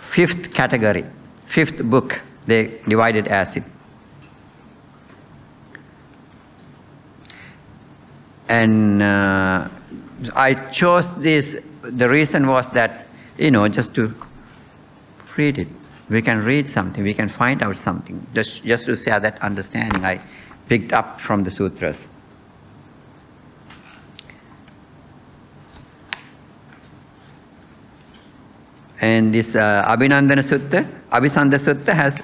fifth category, fifth book. They divided as it. And I chose this, the reason was that, just to read it. We can read something, we can find out something. Just to share that understanding I picked up from the sutras. And this Abhinandana Sutta, Abhisanda Sutta has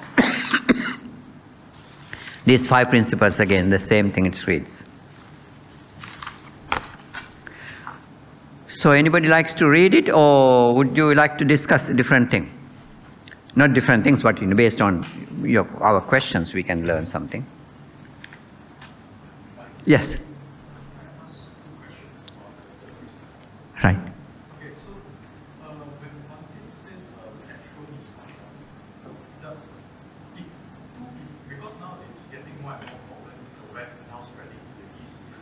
these 5 principles again, the same thing it reads. So anybody likes to read it, or would you like to discuss a different thing? Not different things, but based on our questions, we can learn something. Yes. Right. Okay, so when Bhante says sexual misconduct, because now it's getting more and more common in the West and now spreading to the East, is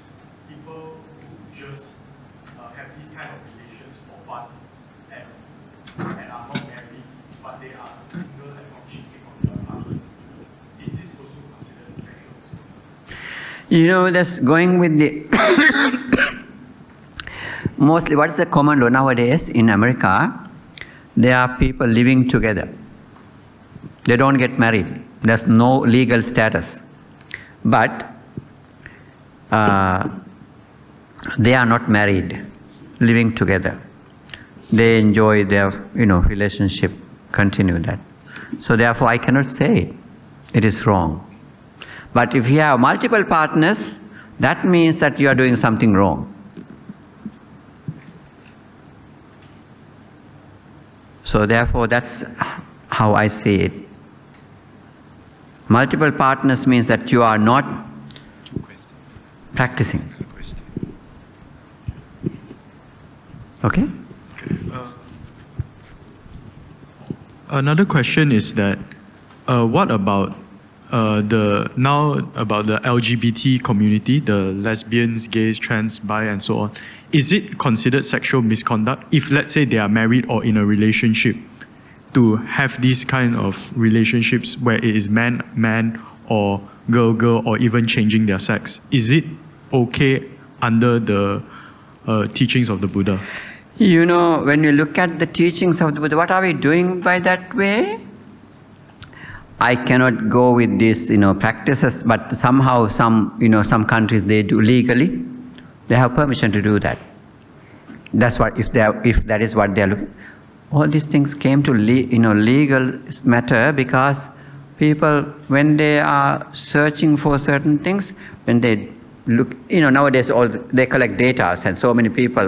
people who just have these kind of relations for fun and are not married, but they are single and not cheating on their partners. Is this also considered sexual misconduct? That's going with the mostly what is the common law nowadays in America, there are people living together. They don't get married. There's no legal status. But they are not married, living together. They enjoy their, relationship, continue that. So therefore, I cannot say it. It is wrong. But if you have multiple partners, that means that you are doing something wrong. So therefore, that's how I see it. Multiple partners means that you are not practicing. Okay? Another question is that what about the LGBT community, the lesbians, gays, trans, bi, and so on? Is it considered sexual misconduct if, let's say, they are married or in a relationship, to have these kind of relationships where it is man or girl or even changing their sex? Is it okay under the teachings of the Buddha? You know, when you look at the teachings of the Buddha, what are we doing by that way? I cannot go with these, practices, but somehow some countries, they do legally. They have permission to do that. That's what, if that is what they are looking. All these things came to legal matter because people, when they are searching for certain things, when they look, nowadays they collect data, and so many people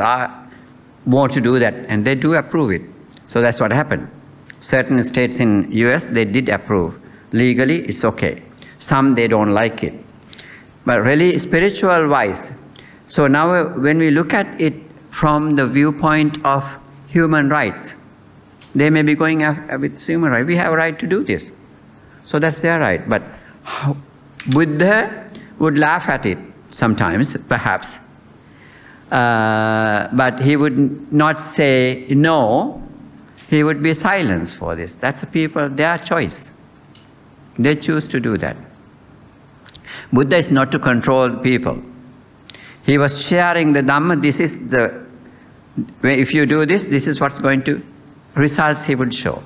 want to do that, and they do approve it. So that's what happened. Certain states in US, they did approve. Legally, it's okay. Some, they don't like it. But really, spiritual-wise, so now when we look at it from the viewpoint of human rights, they may be going with human rights. We have a right to do this. So that's their right. But Buddha would laugh at it sometimes, perhaps. But he would not say no. He would be silenced for this. That's the people, their choice. They choose to do that. Buddha is not to control people. He was sharing the Dhamma. This is if you do this, this is what's going to, results he would show.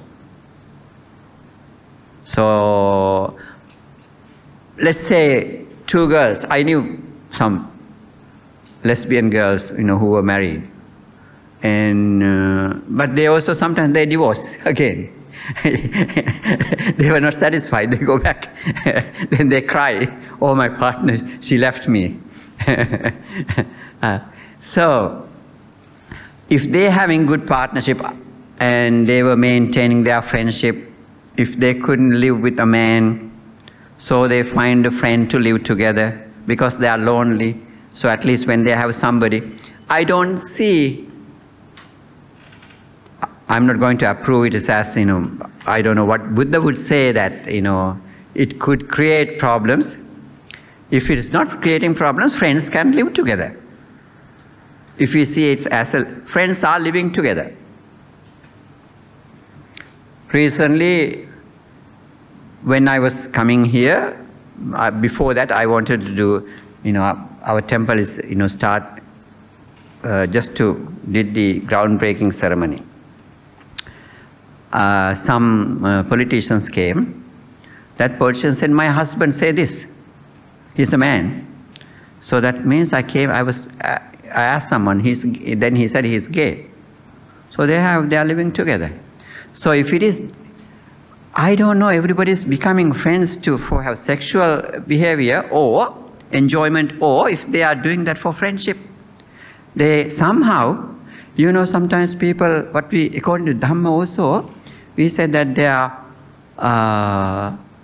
So, let's say 2 girls. I knew some lesbian girls, who were married. And, but they also sometimes they divorce again. They were not satisfied. They go back. Then they cry, oh, my partner, she left me. So, if they're having good partnership and they were maintaining their friendship, if they couldn't live with a man, so they find a friend to live together because they are lonely. So at least when they have somebody, I don't see, I'm not going to approve it as, I don't know what Buddha would say that, it could create problems. If it is not creating problems, friends can live together. If we see it as friends are living together. Recently, when I was coming here, before that I wanted to do, our temple is, start just did the groundbreaking ceremony. Some politicians came. That politician said, my husband said this. He's a man. So that means I asked someone, then he said he's gay. So they are living together. So if it is, I don't know, everybody's becoming friends for have sexual behavior or enjoyment, or if they are doing that for friendship, they somehow, sometimes people, according to Dhamma also, we said that they are,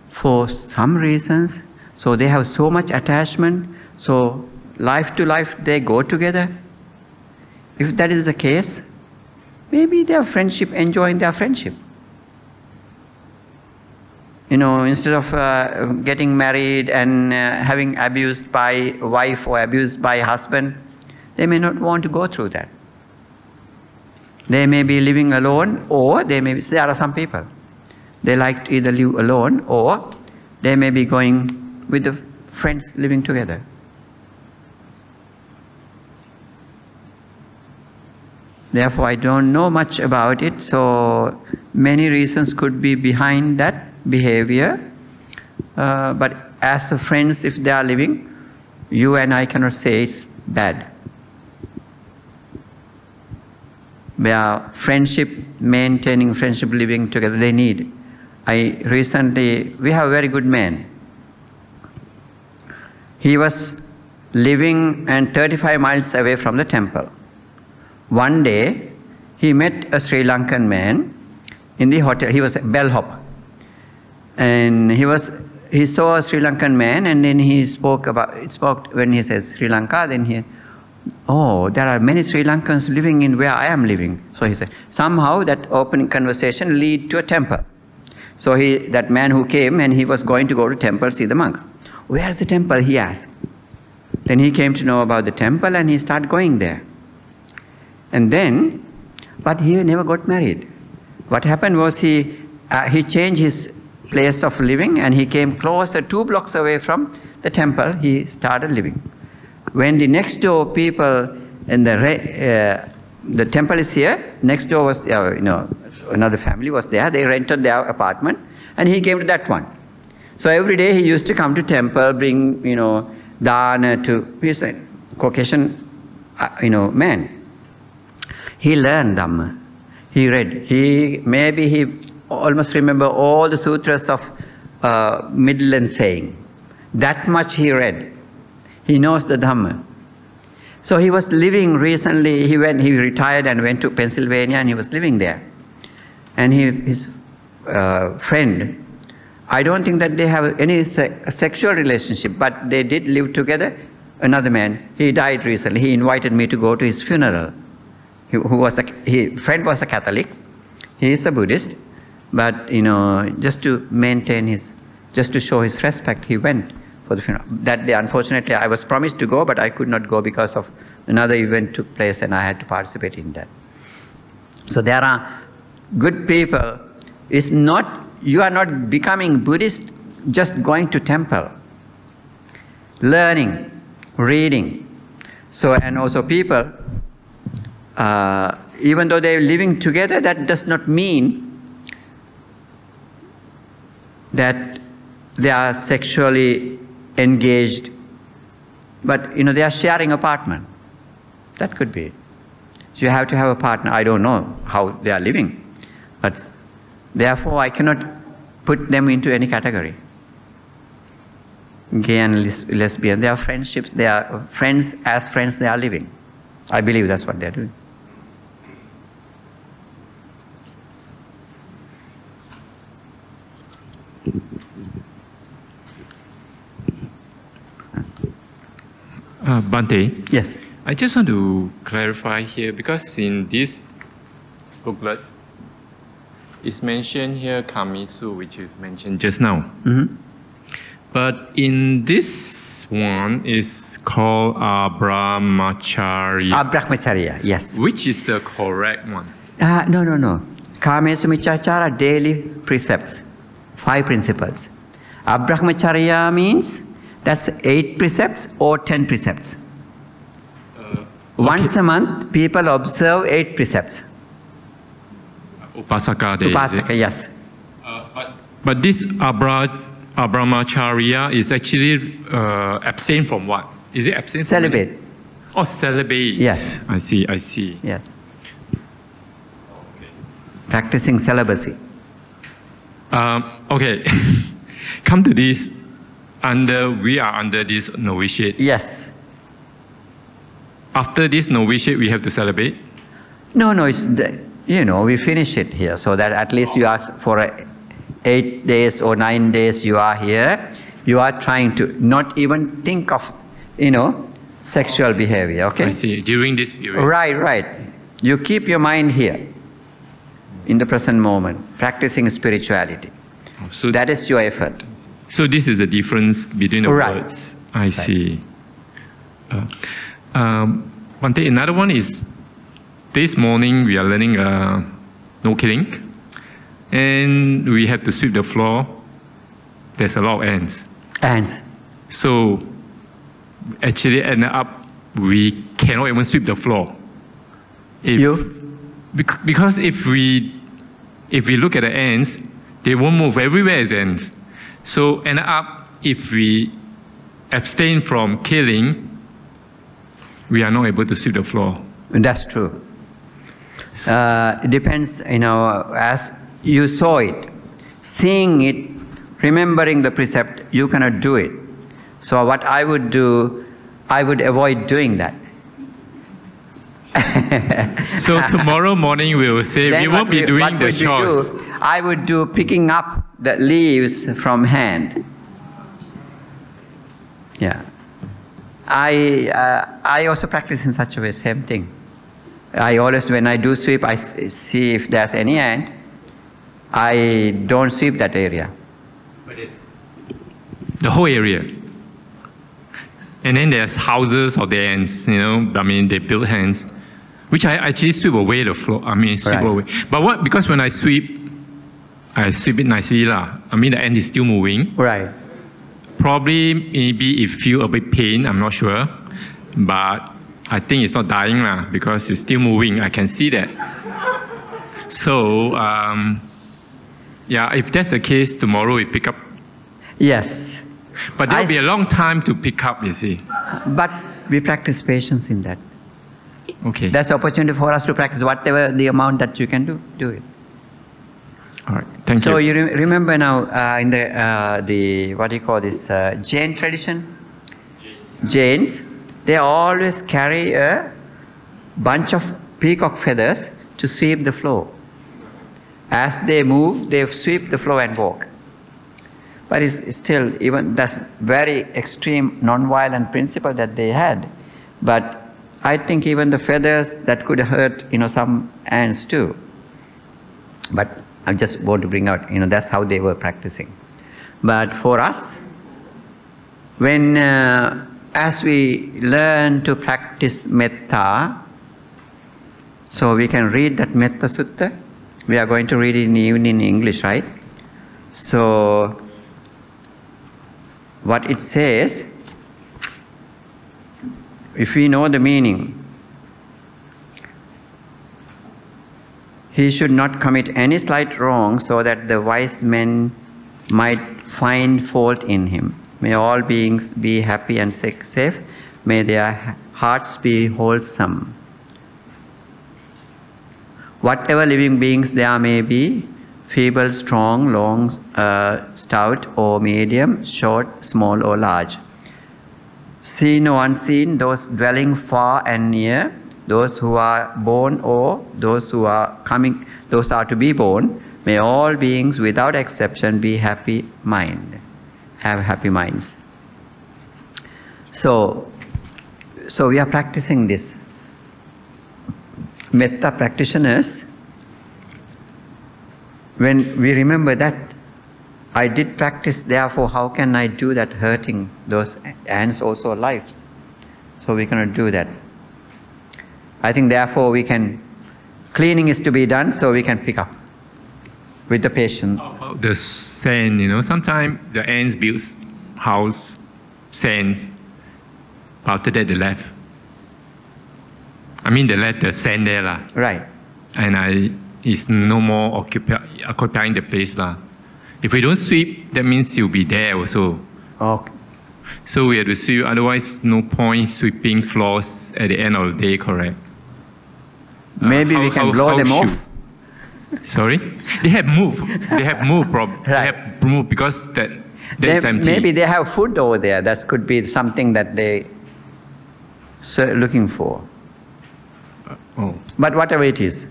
for some reasons, so they have so much attachment, so life to life they go together. If that is the case, maybe their friendship, enjoying their friendship. Instead of getting married and having abused by wife or abused by husband, they may not want to go through that. They may be living alone, or there are some people, they like to either live alone, or they may be going with the friends living together. Therefore, I don't know much about it, so many reasons could be behind that behavior. But as a friends, if they are living, you and I cannot say it's bad. Their friendship, maintaining friendship, living together, they need. We have a very good man. He was living 35 miles away from the temple. One day, he met a Sri Lankan man in the hotel. He was a bellhop. And he saw a Sri Lankan man, and then he spoke when he says Sri Lanka, then there are many Sri Lankans living in where I am living. So he said, somehow that opening conversation lead to a temple. So that man who came, and he was going to go to temple, see the monks. Where's the temple, he asked. Then he came to know about the temple, and he started going there. And then, but he never got married. What happened was he changed his place of living, and he came closer, 2 blocks away from the temple. He started living. When the next door people in the the temple is here. Next door was, another family was there. They rented their apartment, and he came to that one. So every day he used to come to temple, bring, dana to, he's a Caucasian, man. He learned Dhamma. He read. Maybe he almost remember all the sutras of middle and saying. That much he read. He knows the Dhamma. So he was living recently, he retired and went to Pennsylvania, and he was living there. And his friend, I don't think that they have any sexual relationship, but they did live together. Another man, he died recently. He invited me to go to his funeral. His friend was a Catholic. He is a Buddhist. But, just to maintain just to show his respect, he went for the funeral. That day, unfortunately, I was promised to go, but I could not go because of another event took place and I had to participate in that. So there are good people. You are not becoming Buddhist just going to temple. Learning, reading. So, and also people, even though they're living together, that does not mean that they are sexually engaged, but they are sharing apartment. That could be it. So you have to have a partner. I don't know how they are living, but therefore I cannot put them into any category. Gay and lesbian, they are friendships, they are friends as friends they are living. I believe that's what they are doing. Bhante? Yes. I just want to clarify here, because in this booklet, it's mentioned here Kamisu, which you mentioned just now. Mm-hmm. But in this one, it's called Brahmacharya. Brahmacharya, yes. Which is the correct one? No. Kamesu Michachara, daily precepts, 5 principles. Brahmacharya means that's 8 precepts or 10 precepts. Once a month, people observe 8 precepts. Upasaka day. Upasaka, yes. But this Brahmacharya is actually abstain from what? Is it abstain from celibate? Anything? Oh, celibate. Yes. I see. Yes. Okay. Practicing celibacy. Okay. Come to this. We are under this novitiate. Yes. After this novitiate, we have to celebrate? No, it's we finish it here, so that at least you ask for 8 days or 9 days you are here. You are trying to not even think of, sexual behavior, okay? I see, during this period. Right. You keep your mind here, in the present moment, practicing spirituality. So that is your effort. So this is the difference between the words. I see. One thing, another one is, this morning we are learning no killing, and we have to sweep the floor. There's a lot of ants. So actually ended up we cannot even sweep the floor. Because if we look at the ants, they won't move. Everywhere is ants. So end up if we abstain from killing, we are not able to sweep the floor. That's true. It depends, as you saw it, seeing it, remembering the precept, you cannot do it. So what I would do, I would avoid doing that. So tomorrow morning we will say we won't be doing the chores. I would do picking up the leaves from hand. Yeah. I also practice in such a way, same thing. I always, when I do sweep, I see if there's any ant. I don't sweep that area. The whole area. And then there's houses of the ants, they build hands, which I actually sweep away the floor. Sweep away. But because when I sweep it nicely lah. The ant is still moving. Right. Probably, maybe it feel a bit pain, I'm not sure. But I think it's not dying lah, because it's still moving. I can see that. So, yeah, if that's the case, tomorrow we pick up. Yes. But there will be a long time to pick up, you see. But we practice patience in that. Okay. That's the opportunity for us to practice whatever the amount that you can do it. All right. Thank you. So you remember now in the what do you call this Jain tradition? Jains, they always carry a bunch of peacock feathers to sweep the floor. As they move, they sweep the floor and walk. But it's still, even that's very extreme non-violent principle that they had. But I think even the feathers that could hurt, some ants too. But I just want to bring out, that's how they were practicing. But for us, when as we learn to practice metta, so we can read that Metta Sutta. We are going to read it in the evening in English, right? So what it says, if we know the meaning, he should not commit any slight wrong so that the wise men might find fault in him. May all beings be happy and safe. May their hearts be wholesome. Whatever living beings there may be, feeble, strong, long, stout or medium, short, small or large, seen or unseen, those dwelling far and near, those who are born or those who are coming, those are to be born, may all beings without exception be happy mind, have happy minds. So we are practicing this. Metta practitioners, when we remember that, I did practice, therefore how can I do that hurting those ants also lives? So we're going to do that. I think therefore we can, cleaning is to be done, so we can pick up with the patient. The sand, sometimes the ants build house, sands, after that they left. I mean they left the sand there lah. Right. And it's no more occupying the place lah. If we don't sweep, that means you'll be there also. Okay. So we have to sweep, otherwise no point sweeping floors at the end of the day, correct? Maybe we can blow them off. Sorry? They have moved. They have moved, right. They have moved because that's empty. Maybe they have food over there. That could be something that they looking for. Oh. But whatever it is,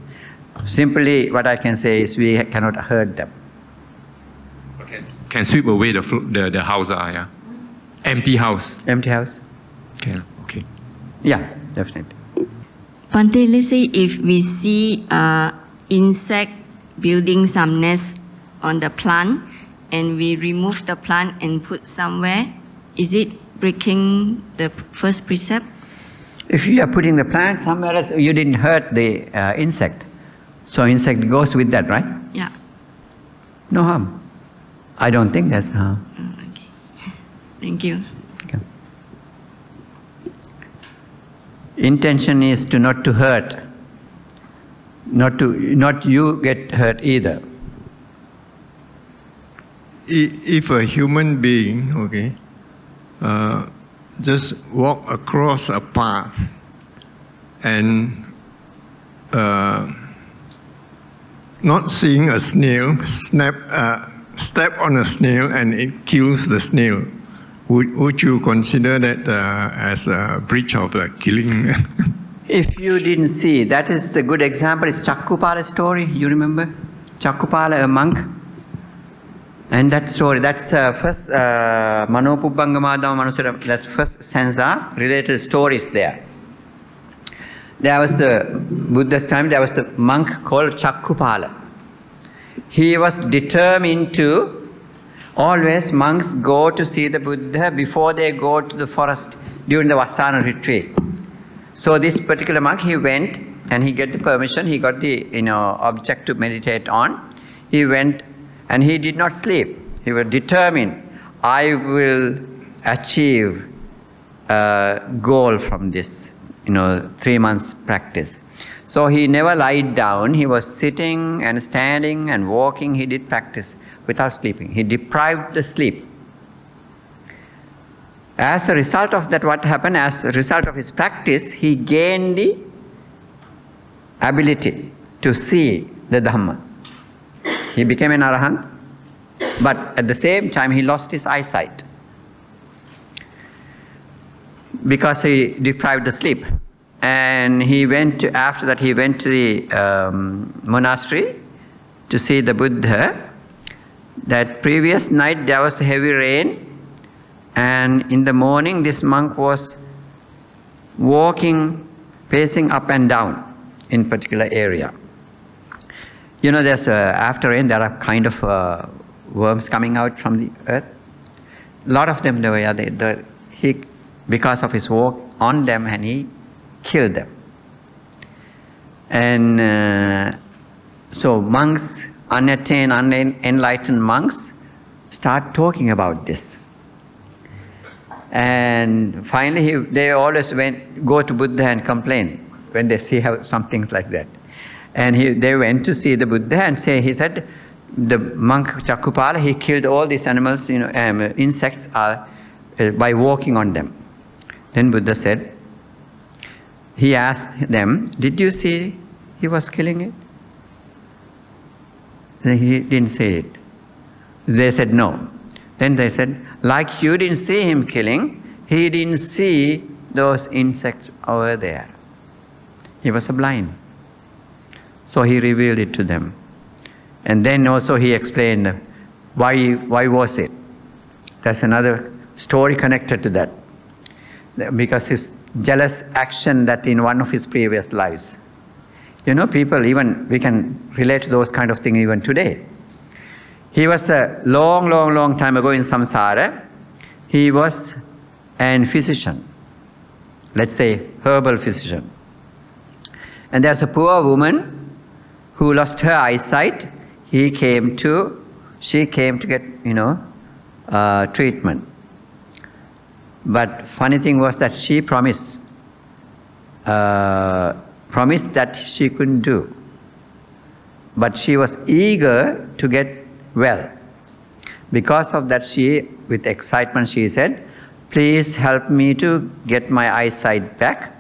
simply what I can say is we cannot hurt them. Okay. Can sweep away the house, yeah? Empty house. Empty house. Okay. Yeah, definitely. Bhante, let's say if we see insect building some nest on the plant and we remove the plant and put somewhere, is it breaking the first precept? If you are putting the plant somewhere else, you didn't hurt the insect. So insect goes with that, right? Yeah. No harm. I don't think there's harm. Okay. Thank you. Okay. Intention is not to hurt. Not you get hurt either. If a human being, okay, just walk across a path and not seeing a snail, step on a snail and it kills the snail, would you consider that as a breach of the killing? If you didn't see, that is a good example. It's Chakkupala story. You remember? Chakkupala, a monk. And that story, that's first Manopubbangamaddhamma Manusara, that's first stanza, related stories there. There was Buddha's time, there was a monk called Chakkupala. He was determined to, always monks go to see the Buddha before they go to the forest during the Vassana retreat. So this particular monk, he went and he got the permission, he got the object to meditate on. He went and he did not sleep. He was determined, I will achieve a goal from this 3 months practice. So he never lied down. He was sitting and standing and walking. He did practice without sleeping. He deprived the sleep. As a result of that, what happened? As a result of his practice, he gained the ability to see the Dhamma. He became an Arahant, but at the same time he lost his eyesight because he deprived the sleep. And after that he went to the monastery to see the Buddha. That previous night there was heavy rain, and in the morning this monk was walking, pacing up and down in particular area. There's after rain there are kind of worms coming out from the earth. A lot of them, because of his walk on them, and he killed them. And so monks, unattained, unenlightened monks, start talking about this. And finally, they always go to Buddha and complain when they see some things like that. And they went to see the Buddha and he said, the monk Chakupala, he killed all these animals, insects, by walking on them. Then Buddha said, he asked them, did you see he was killing it? And he didn't say it. They said no. Then they said, like you didn't see him killing, he didn't see those insects over there. He was blind. So he revealed it to them. And then also he explained why was it. There's another story connected to that. Because his jealous action that in one of his previous lives. People, even we can relate to those kind of things even today. He was a long time ago in samsara. He was a physician. Let's say herbal physician. And there's a poor woman who lost her eyesight. She came to get, treatment. But funny thing was that she promised that she couldn't do. But she was eager to get well. Because of that, with excitement, she said, please help me to get my eyesight back.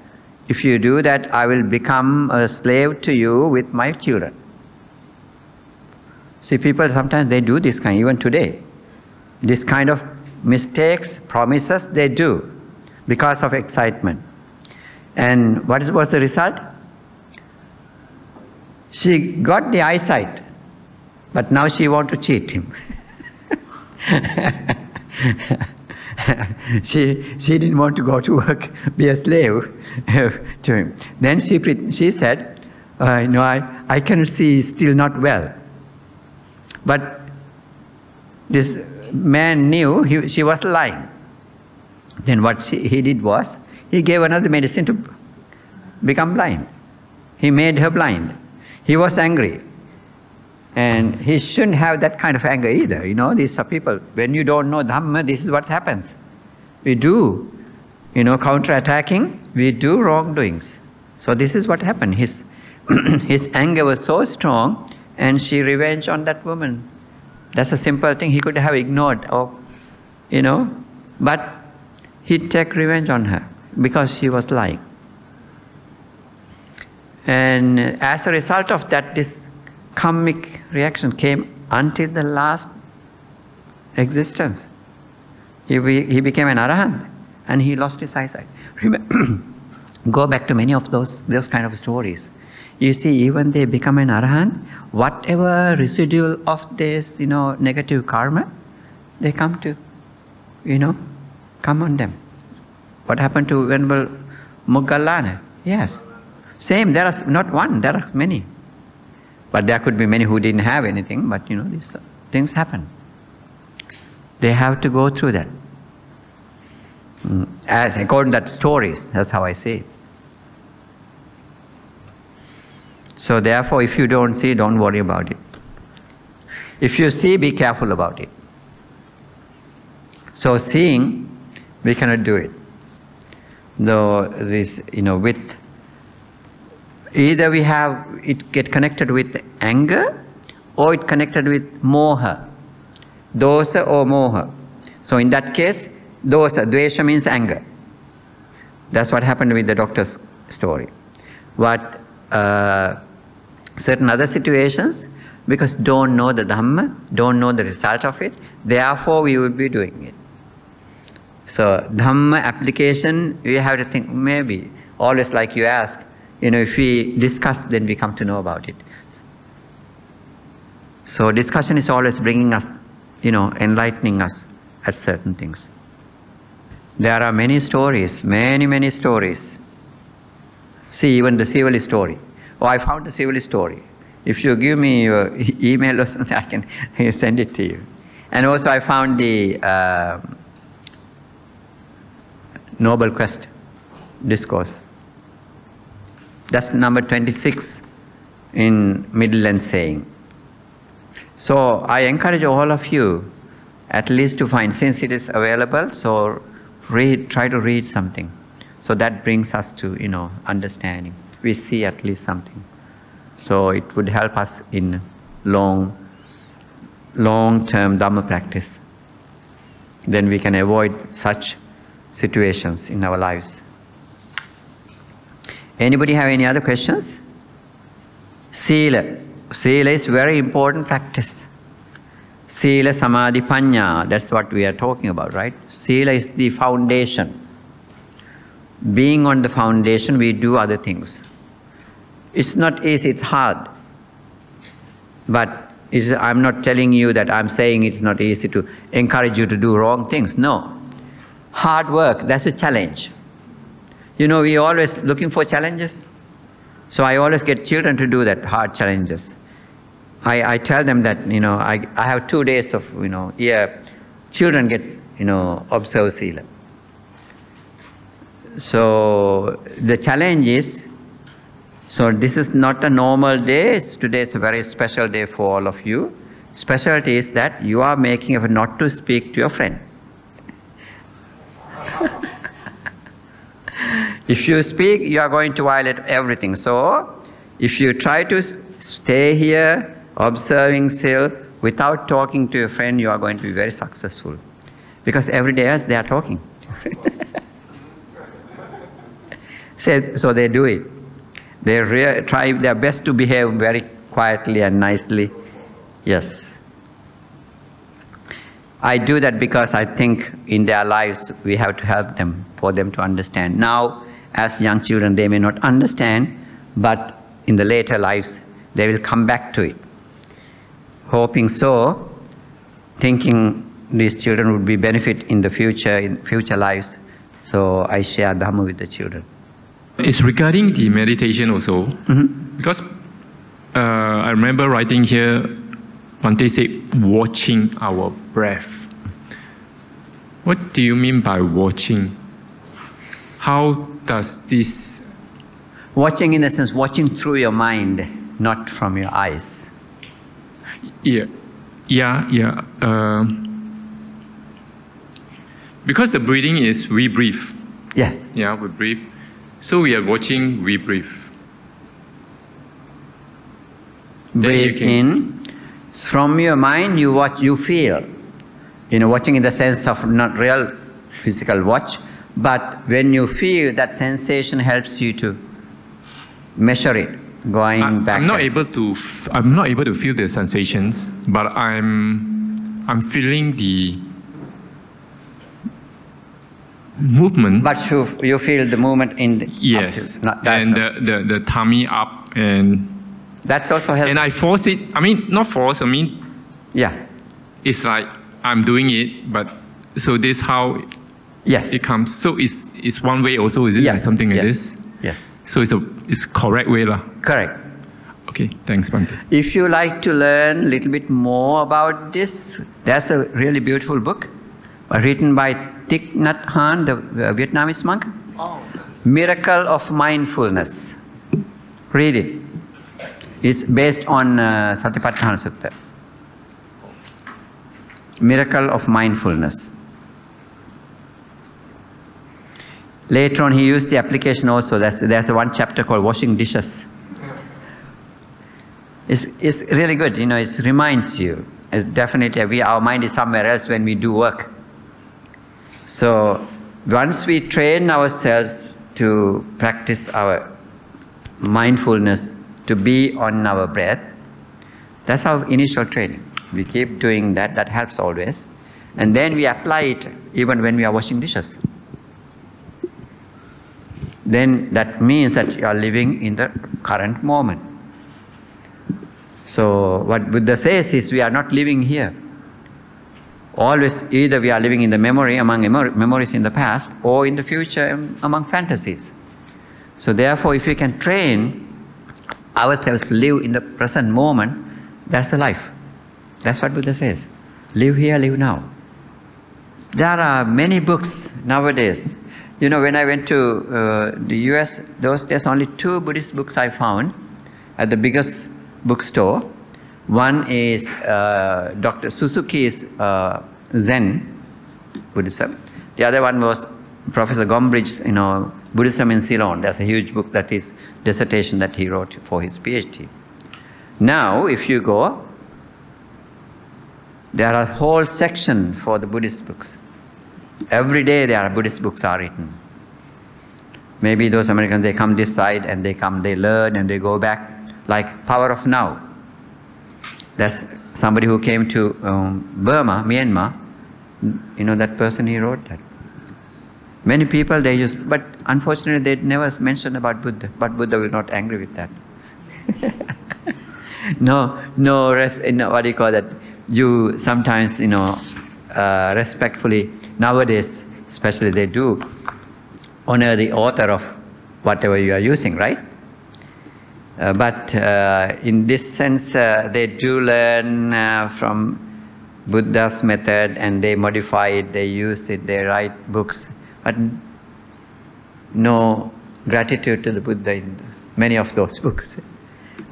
If you do that, I will become a slave to you with my children. See, people sometimes they do this kind, even today. This kind of mistakes, promises, they do because of excitement. And what was the result? She got the eyesight, but now she wants to cheat him. She didn't want to go to work, be a slave to him. Then she said, I cannot see, he's still not well. But this man knew she was lying. Then what he did was, he gave another medicine to become blind. He made her blind. He was angry. And he shouldn't have that kind of anger either. These are people, when you don't know Dhamma, this is what happens. We do, counter-attacking, we do wrongdoings. So this is what happened. His anger was so strong, and she revenged on that woman. That's a simple thing he could have ignored, but he'd take revenge on her because she was lying. And as a result of that, this karmic reaction came until the last existence. He became an Arahant, and he lost his eyesight. Go back to many of those kind of stories. You see, even they become an Arahant, whatever residual of this, negative karma, they come to, come on them. What happened to Venerable Moggallana? Yes. Same, there are not one, there are many. But there could be many who didn't have anything, but these things happen. They have to go through that. As according to that stories, that's how I see it. So therefore, if you don't see, don't worry about it. If you see, be careful about it. So seeing, we cannot do it. Though this, with, either we have it get connected with anger, or it connected with moha, dosa or moha. So in that case, dosa, dvesha means anger. That's what happened with the doctor's story. But certain other situations, because don't know the Dhamma, don't know the result of it, therefore we would be doing it. So Dhamma application, we have to think, maybe, always like you ask, if we discuss, then we come to know about it. So discussion is always bringing us, enlightening us at certain things. There are many stories, many stories. See, even the civil story. Oh, I found the civil story. If you give me your email or something, I can send it to you. And also I found the Noble Quest discourse. That's number 26 in Middle and Saying. So I encourage all of you at least to find, since it is available, so try to read something. So that brings us to, understanding. We see at least something. So it would help us in long-term Dhamma practice. Then we can avoid such situations in our lives. Anybody have any other questions? Sila. Sila is very important practice. Sila, Samadhi, Panya, that's what we are talking about, right? Sila is the foundation. Being on the foundation, we do other things. It's not easy, it's hard. But I'm not telling you that I'm saying it's not easy to encourage you to do wrong things. No. Hard work, that's a challenge. We always looking for challenges. So I always get children to do that, hard challenges. I tell them that, I have 2 days of, year, children get, observe Sila. So the challenge is, so this is not a normal day. Today is a very special day for all of you. Specialty is that you are making effort not to speak to your friend. If you speak, you are going to violate everything. So if you try to stay here, observing still, without talking to your friend, you are going to be very successful. Because every day else they are talking. So they do it. They try their best to behave very quietly and nicely. Yes. I do that because I think in their lives we have to help them, for them to understand. Now, as young children, they may not understand, but in the later lives, they will come back to it. Hoping so, thinking these children would be benefit in the future, in future lives. So I share Dhamma with the children. It's regarding the meditation also, because I remember writing here, Bhante said, watching our breath. What do you mean by watching? How does this... Watching in the sense, watching through your mind, not from your eyes. Yeah. Because the breathing is, we breathe. Yes. Yeah, we breathe. So we are watching, we breathe. Breathe in. From your mind, you watch, you feel. Watching in the sense of not real physical watch, but when you feel, that sensation helps you to measure it, going back. I'm not able to feel the sensations, but I'm feeling the movement. But you feel the movement in the... Yes, and the tummy up, and... That's also helpful. And I force it, not force, yeah. It's like I'm doing it, but so this how it comes. So it's one way also, is it? Yes. Something like this? Yeah. So it's correct way lah. Correct. Okay, thanks, Bhante. If you like to learn a little bit more about this, there's a really beautiful book written by Thich Nhat Hanh, the Vietnamese monk. Miracle of Mindfulness. Read it. It's based on Satipatthana Sutta. Miracle of Mindfulness. Later on, he used the application also. There's one chapter called washing dishes. It's really good, you know, it reminds you. Definitely, our mind is somewhere else when we do work. So once we train ourselves to practice our mindfulness, to be on our breath, that's our initial training. We keep doing that, that helps always. And then we apply it even when we are washing dishes. Then that means that you are living in the current moment. So what Buddha says is we are not living here. Always either we are living in the memory, among memories in the past, or in the future among fantasies. So therefore, if we can train ourselves to live in the present moment, that's the life. That's what Buddha says. Live here, live now. There are many books nowadays. You know, when I went to the US, those days only 2 Buddhist books I found at the biggest bookstore. One is Dr. Suzuki's Zen Buddhism. The other one was Professor Gombrich's, you know, Buddhism in Ceylon. There's a huge book that is dissertation that he wrote for his PhD. Now, if you go, there are a whole section for the Buddhist books. Every day there are Buddhist books are written. Maybe those Americans, they come this side and they come, they learn and they go back. Like Power of Now. That's somebody who came to Burma, Myanmar. You know that person, he wrote that. Many people they use, but unfortunately they never mention about Buddha. But Buddha will not angry with that. What do you call that? You sometimes, you know, respectfully, nowadays especially they do honor the author of whatever you are using, right? But in this sense, they do learn from Buddha's method and they modify it, they use it, they write books. But no gratitude to the Buddha in many of those books.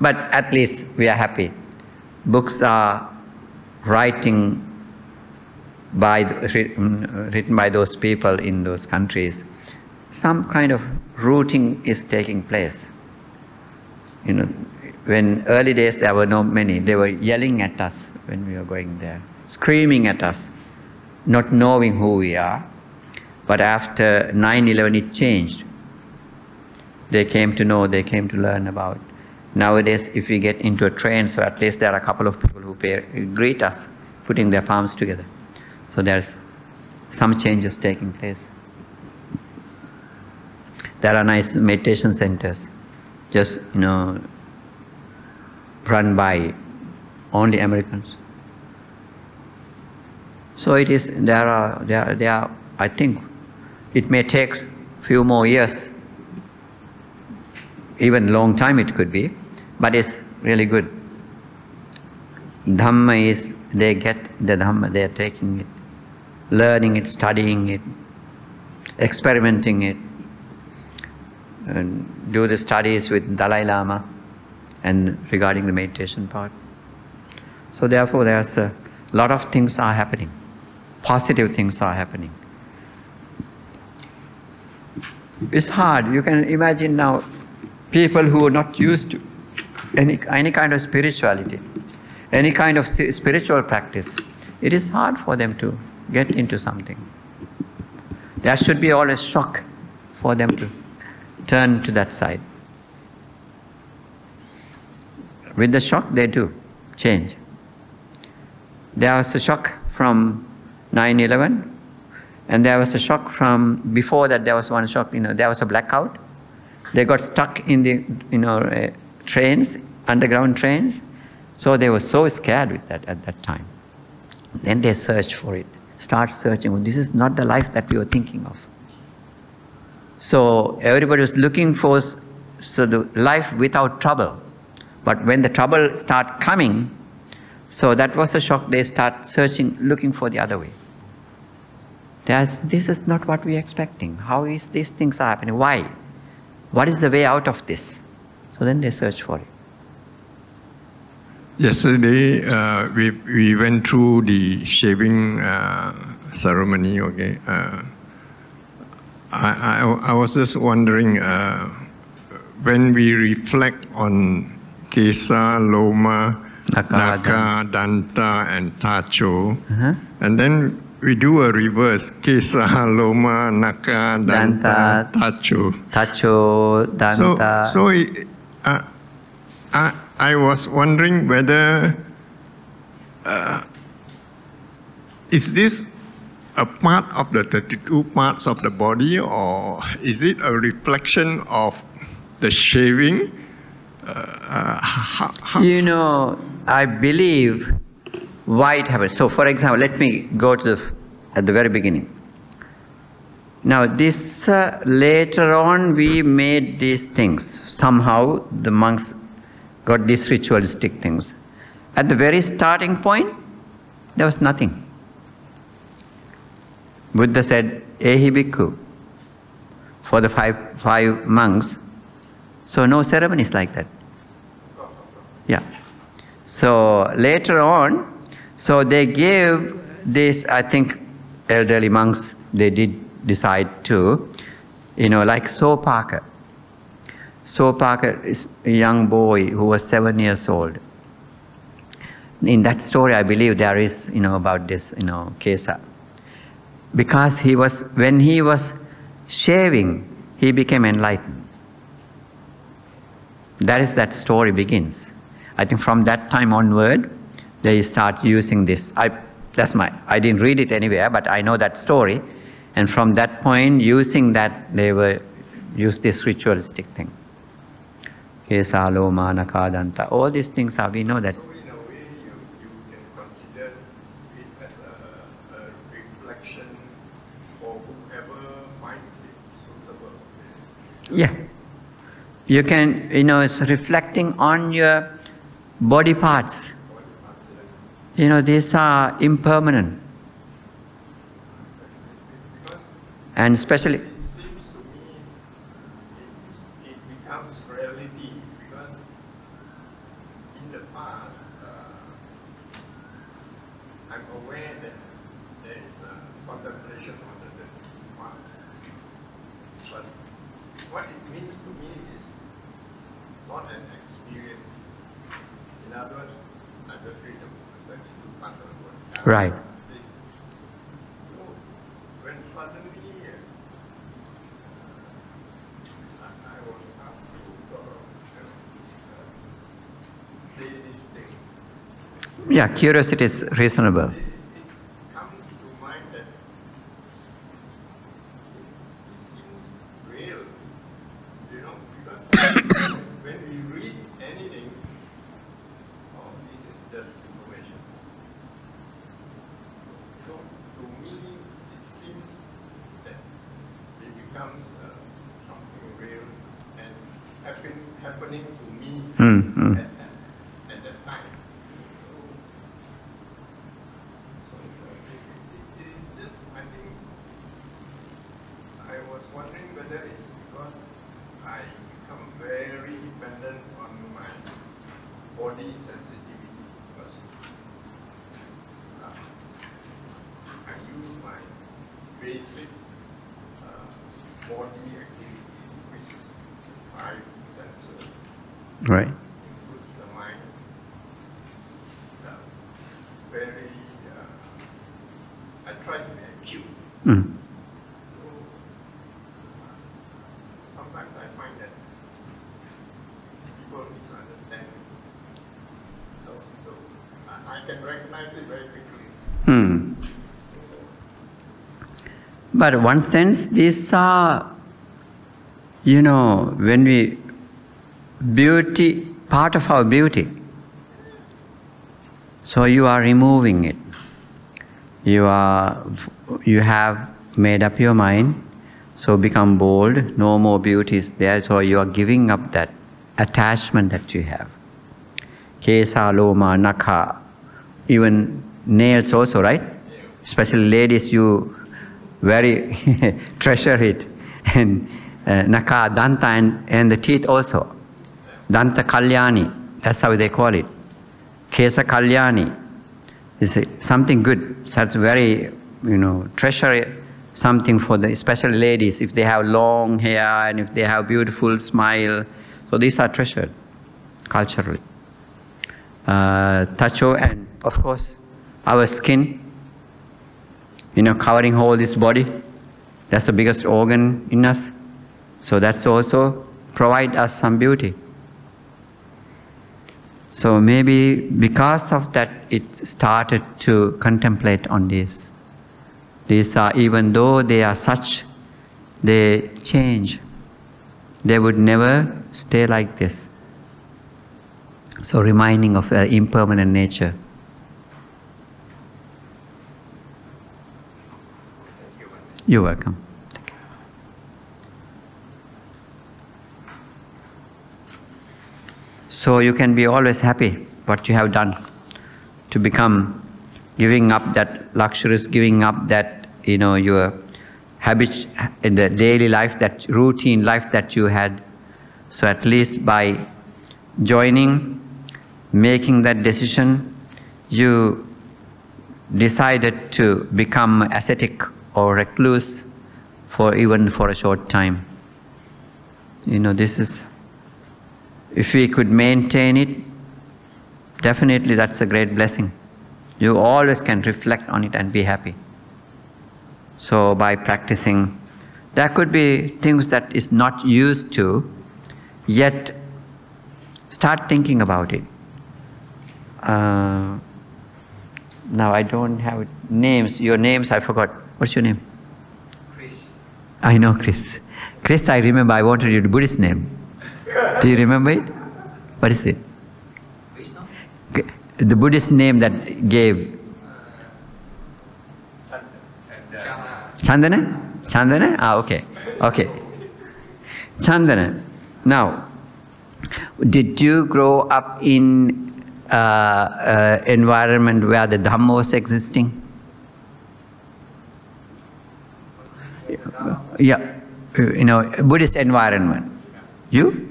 But at least we are happy. Books are written by those people in those countries. Some kind of rooting is taking place. You know, when early days there were not many, they were yelling at us when we were going there, screaming at us, not knowing who we are. But after 9/11 it changed. They came to know, they came to learn about. Nowadays, if we get into a train, so at least there are a couple of people who greet us, putting their palms together. So there's some changes taking place. There are nice meditation centers, just, you know, run by only Americans. So it is, there are, I think, it may take few more years, even long time it could be, but it's really good. Dhamma is, they get the Dhamma, they are taking it, learning it, studying it, experimenting it, and do the studies with Dalai Lama and regarding the meditation part. So therefore there's a lot of things are happening. Positive things are happening. It's hard. You can imagine now people who are not used to any kind of spirituality, any kind of spiritual practice. It is hard for them to get into something. There should be always shock for them to turn to that side. With the shock, they do change. There was a shock from 9/11, and there was a shock from before that. There was one shock. You know, there was a blackout. They got stuck in the trains, underground trains. So they were so scared with that at that time. Then they searched for it. Start searching. Well, this is not the life that we were thinking of. So everybody was looking for the life without trouble. But when the trouble start coming, so that was a shock. They start searching, looking for the other way. This is not what we are expecting. How is these things happening? Why? What is the way out of this? So then they search for it. Yesterday, we went through the shaving ceremony. Okay, I was just wondering, when we reflect on Kesa, Loma, Naka, Danta, and Tacho, and then we do a reverse: Kesa, Loma, Naka, Danta, Tacho. Tacho, Danta. I was wondering whether is this a part of the 32 parts of the body, or is it a reflection of the shaving? You know, I believe why it happens. So, for example, let me go to at the very beginning. Now, this later on we made these things. Somehow the monks got these ritualistic things. At the very starting point, there was nothing. Buddha said, "Ehi bhikkhu," for the five monks. So no ceremonies like that. Yeah. So later on, so they gave this, I think elderly monks, they did decide to, like Sopaka. Sopaka is a young boy who was 7 years old. In that story, I believe there is, about this, Kesa. Because when he was shaving, he became enlightened. That story begins. I think from that time onward, they start using this. I didn't read it anywhere, but I know that story. And from that point, using that, they used this ritualistic thing. Kesa, Loma, Naka, Danta. All these things we know that. So in a way, you can consider it as a reflection for whoever finds it suitable. Yeah. You can, it's reflecting on your body parts. These are impermanent. And especially... It seems to me it becomes reality because in the past, I'm aware that there is a contemplation on the parts. But what it means to me is not an experience. In other words, I'm just reading the 32 parts of the body. Right. So when suddenly I was asked to sort of say these things. Yeah, curiosity is reasonable. It comes to mind that it seems real, because when we read anything, this is just information. So to me, it seems that it becomes something real and happening to me at that time. So it is just, I think, I was wondering whether it's because I become very dependent on my body sensitivity, because I use my basic body activities, which is 5 senses. Right. Includes the mind. Very, I try to be acute. So sometimes I find that people misunderstand me. So I can recognize it very quickly. But one sense, these are, when we beauty, part of our beauty. So you are removing it. You have made up your mind, so become bold, no more beauty is there, so you are giving up that attachment that you have. Kesa, Loma, Naka, even nails also, right? Especially ladies, you very treasure it. And Naka, Danta, and the teeth also. Danta Kalyani, that's how they call it. Kesa Kalyani is something good. So it's very, treasure something for the, especially ladies, if they have long hair and if they have beautiful smile. So these are treasured culturally. Tacho, and of course, our skin, covering all this body. That's the biggest organ in us. So that's also provide us some beauty. So maybe because of that, it started to contemplate on this. These are, even though they are such, they change. They would never stay like this. So reminding of impermanent nature. You're welcome. Thank you. So you can be always happy what you have done to become, giving up that luxuries, giving up that, your habits in the daily life, that routine life that you had. So at least by joining, making that decision, you decided to become ascetic or recluse even for a short time. This is, if we could maintain it, definitely that's a great blessing. You always can reflect on it and be happy. So by practicing, there could be things that is not used to, yet start thinking about it. Now I don't have names. Your names I forgot. What's your name? Chris. I know Chris. Chris, I remember I wanted you to Buddhist name. Do you remember it? What is it? Vishnu? The Buddhist name that gave. Chandana? Chandana? Ah, okay. Okay. Chandana. Now, did you grow up in environment where the Dhamma was existing? Yeah, Buddhist environment. You?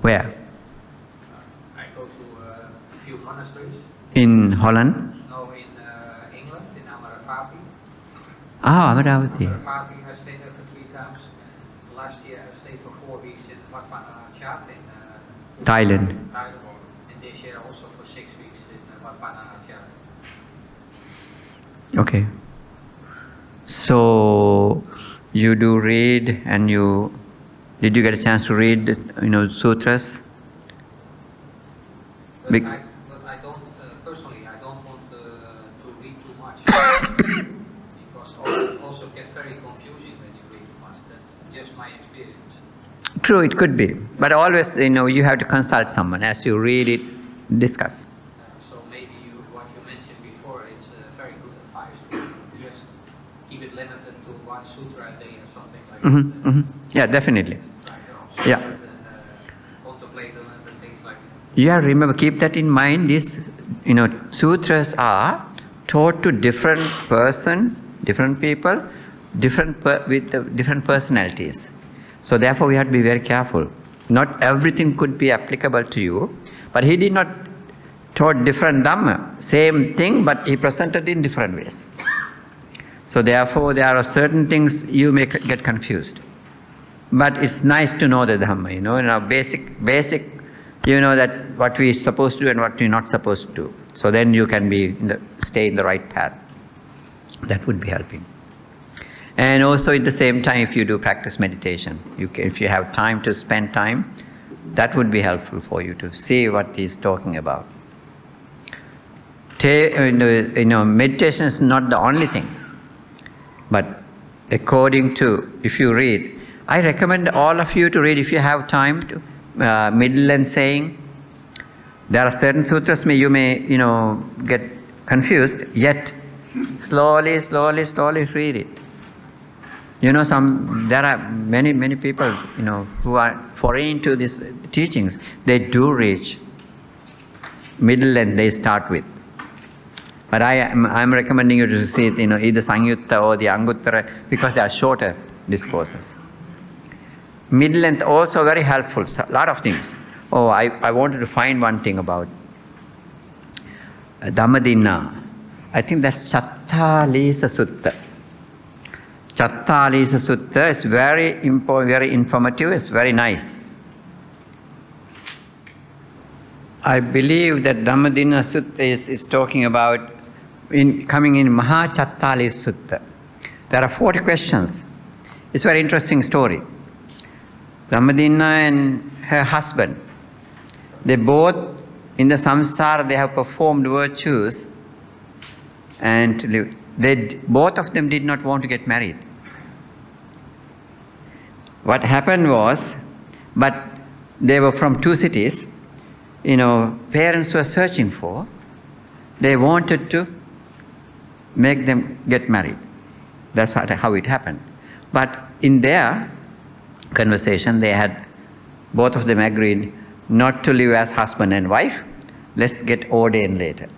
Where? I go to a few monasteries. In Holland? No, in England, in Amaravati. Ah, Amaravati. Amaravati, I stayed there for 3 times. Last year I stayed for 4 weeks in Wat Panachat in Thailand. And this year also for 6 weeks in Wat Panachat. Okay. So you do read, and did you get a chance to read, sutras? But I don't, personally, I don't want to read too much. Because also get very confusing when you read too much. That's just my experience. True, it could be. But always, you have to consult someone as you read it, discuss. So maybe what you mentioned before, it's very good advice to just keep it limited to 1 sutra a day or something like that. Yeah, definitely. Yeah. Contemplate on it and things like that. Yeah, remember, keep that in mind. These, sutras are taught to different persons, different people, with different personalities. So therefore, we have to be very careful. Not everything could be applicable to you, but he did not taught different Dhamma, same thing, but he presented in different ways. So therefore, there are certain things you may get confused. But it's nice to know the Dhamma, basic, that what we are supposed to do and what we're not supposed to do. So then you can stay in the right path. That would be helping. And also at the same time, if you do practice meditation, if you have time to spend time, that would be helpful for you to see what he's talking about. Meditation is not the only thing. But according to, if you read, I recommend all of you to read, if you have time, to Middle and Saying. There are certain sutras you may get confused, yet slowly read it. There are many people, who are foreign to these teachings. They do reach middle length they start with. But I'm recommending you to see it, either Sangyutta or the Anguttara, because they are shorter discourses. Middle length also very helpful, a lot of things. Oh, I wanted to find one thing about Dhammadinna. I think that's Chatta Lisa Sutta. Chattalisa Sutta is very important, very informative, it's very nice. I believe that Dhammadinna Sutta is talking about coming in Maha Chattalisa Sutta. There are 40 questions. It's a very interesting story. Dhammadinna and her husband, they both in the samsara, they have performed virtues and both of them did not want to get married. What happened was, but they were from two cities, parents were searching for, they wanted to make them get married. That's how it happened. But in their conversation, both of them agreed not to live as husband and wife, let's get ordained later.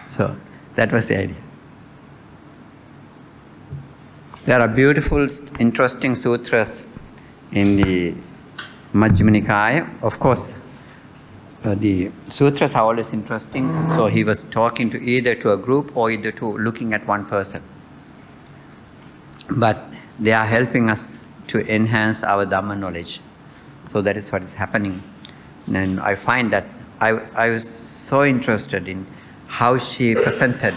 So that was the idea. There are beautiful, interesting sutras in the Majjhima Nikaya. Of course, the sutras are always interesting. So he was talking either to a group or either to looking at one person. But they are helping us to enhance our Dhamma knowledge. So that is what is happening. And I find that I was so interested in how she presented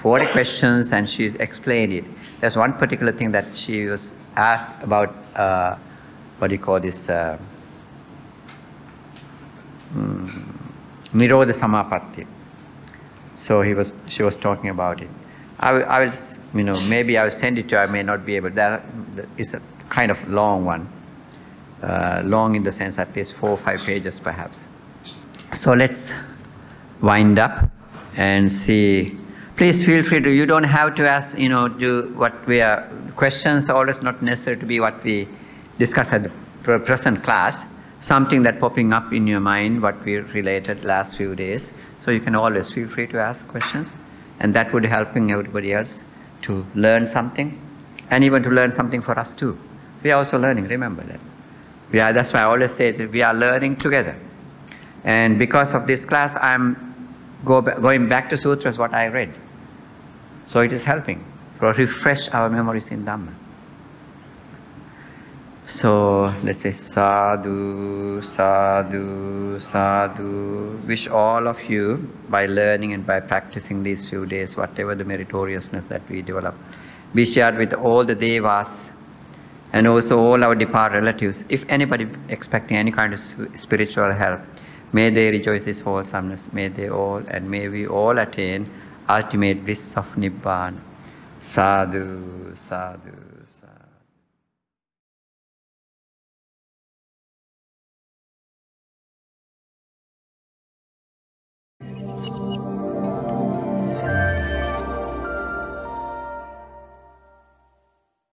40 questions and she explained it. There's one particular thing that she was asked about, Nirodha Samapatti. So she was talking about it. I will, maybe I will send it to her, I may not be able. That is a kind of long one. Long in the sense at least 4 or 5 pages perhaps. So let's wind up and see. Please feel free to, you don't have to ask, do what we are, questions always not necessary to be what we discuss at the present class. Something that popping up in your mind, what we related last few days. So you can always feel free to ask questions. And that would helping everybody else to learn something. And even to learn something for us too. We are also learning, remember that. That's why I always say that we are learning together. And because of this class, I'm going back to sutras, what I read. So it is helping to refresh our memories in Dhamma. So let's say sadhu, sadhu, sadhu. Wish all of you, by learning and by practicing these few days, whatever the meritoriousness that we develop, be shared with all the devas and also all our departed relatives. If anybody expecting any kind of spiritual help, may they rejoice His wholesomeness. May they all, and may we all attain ultimate bliss of Nibbana. Sadhu, sadhu.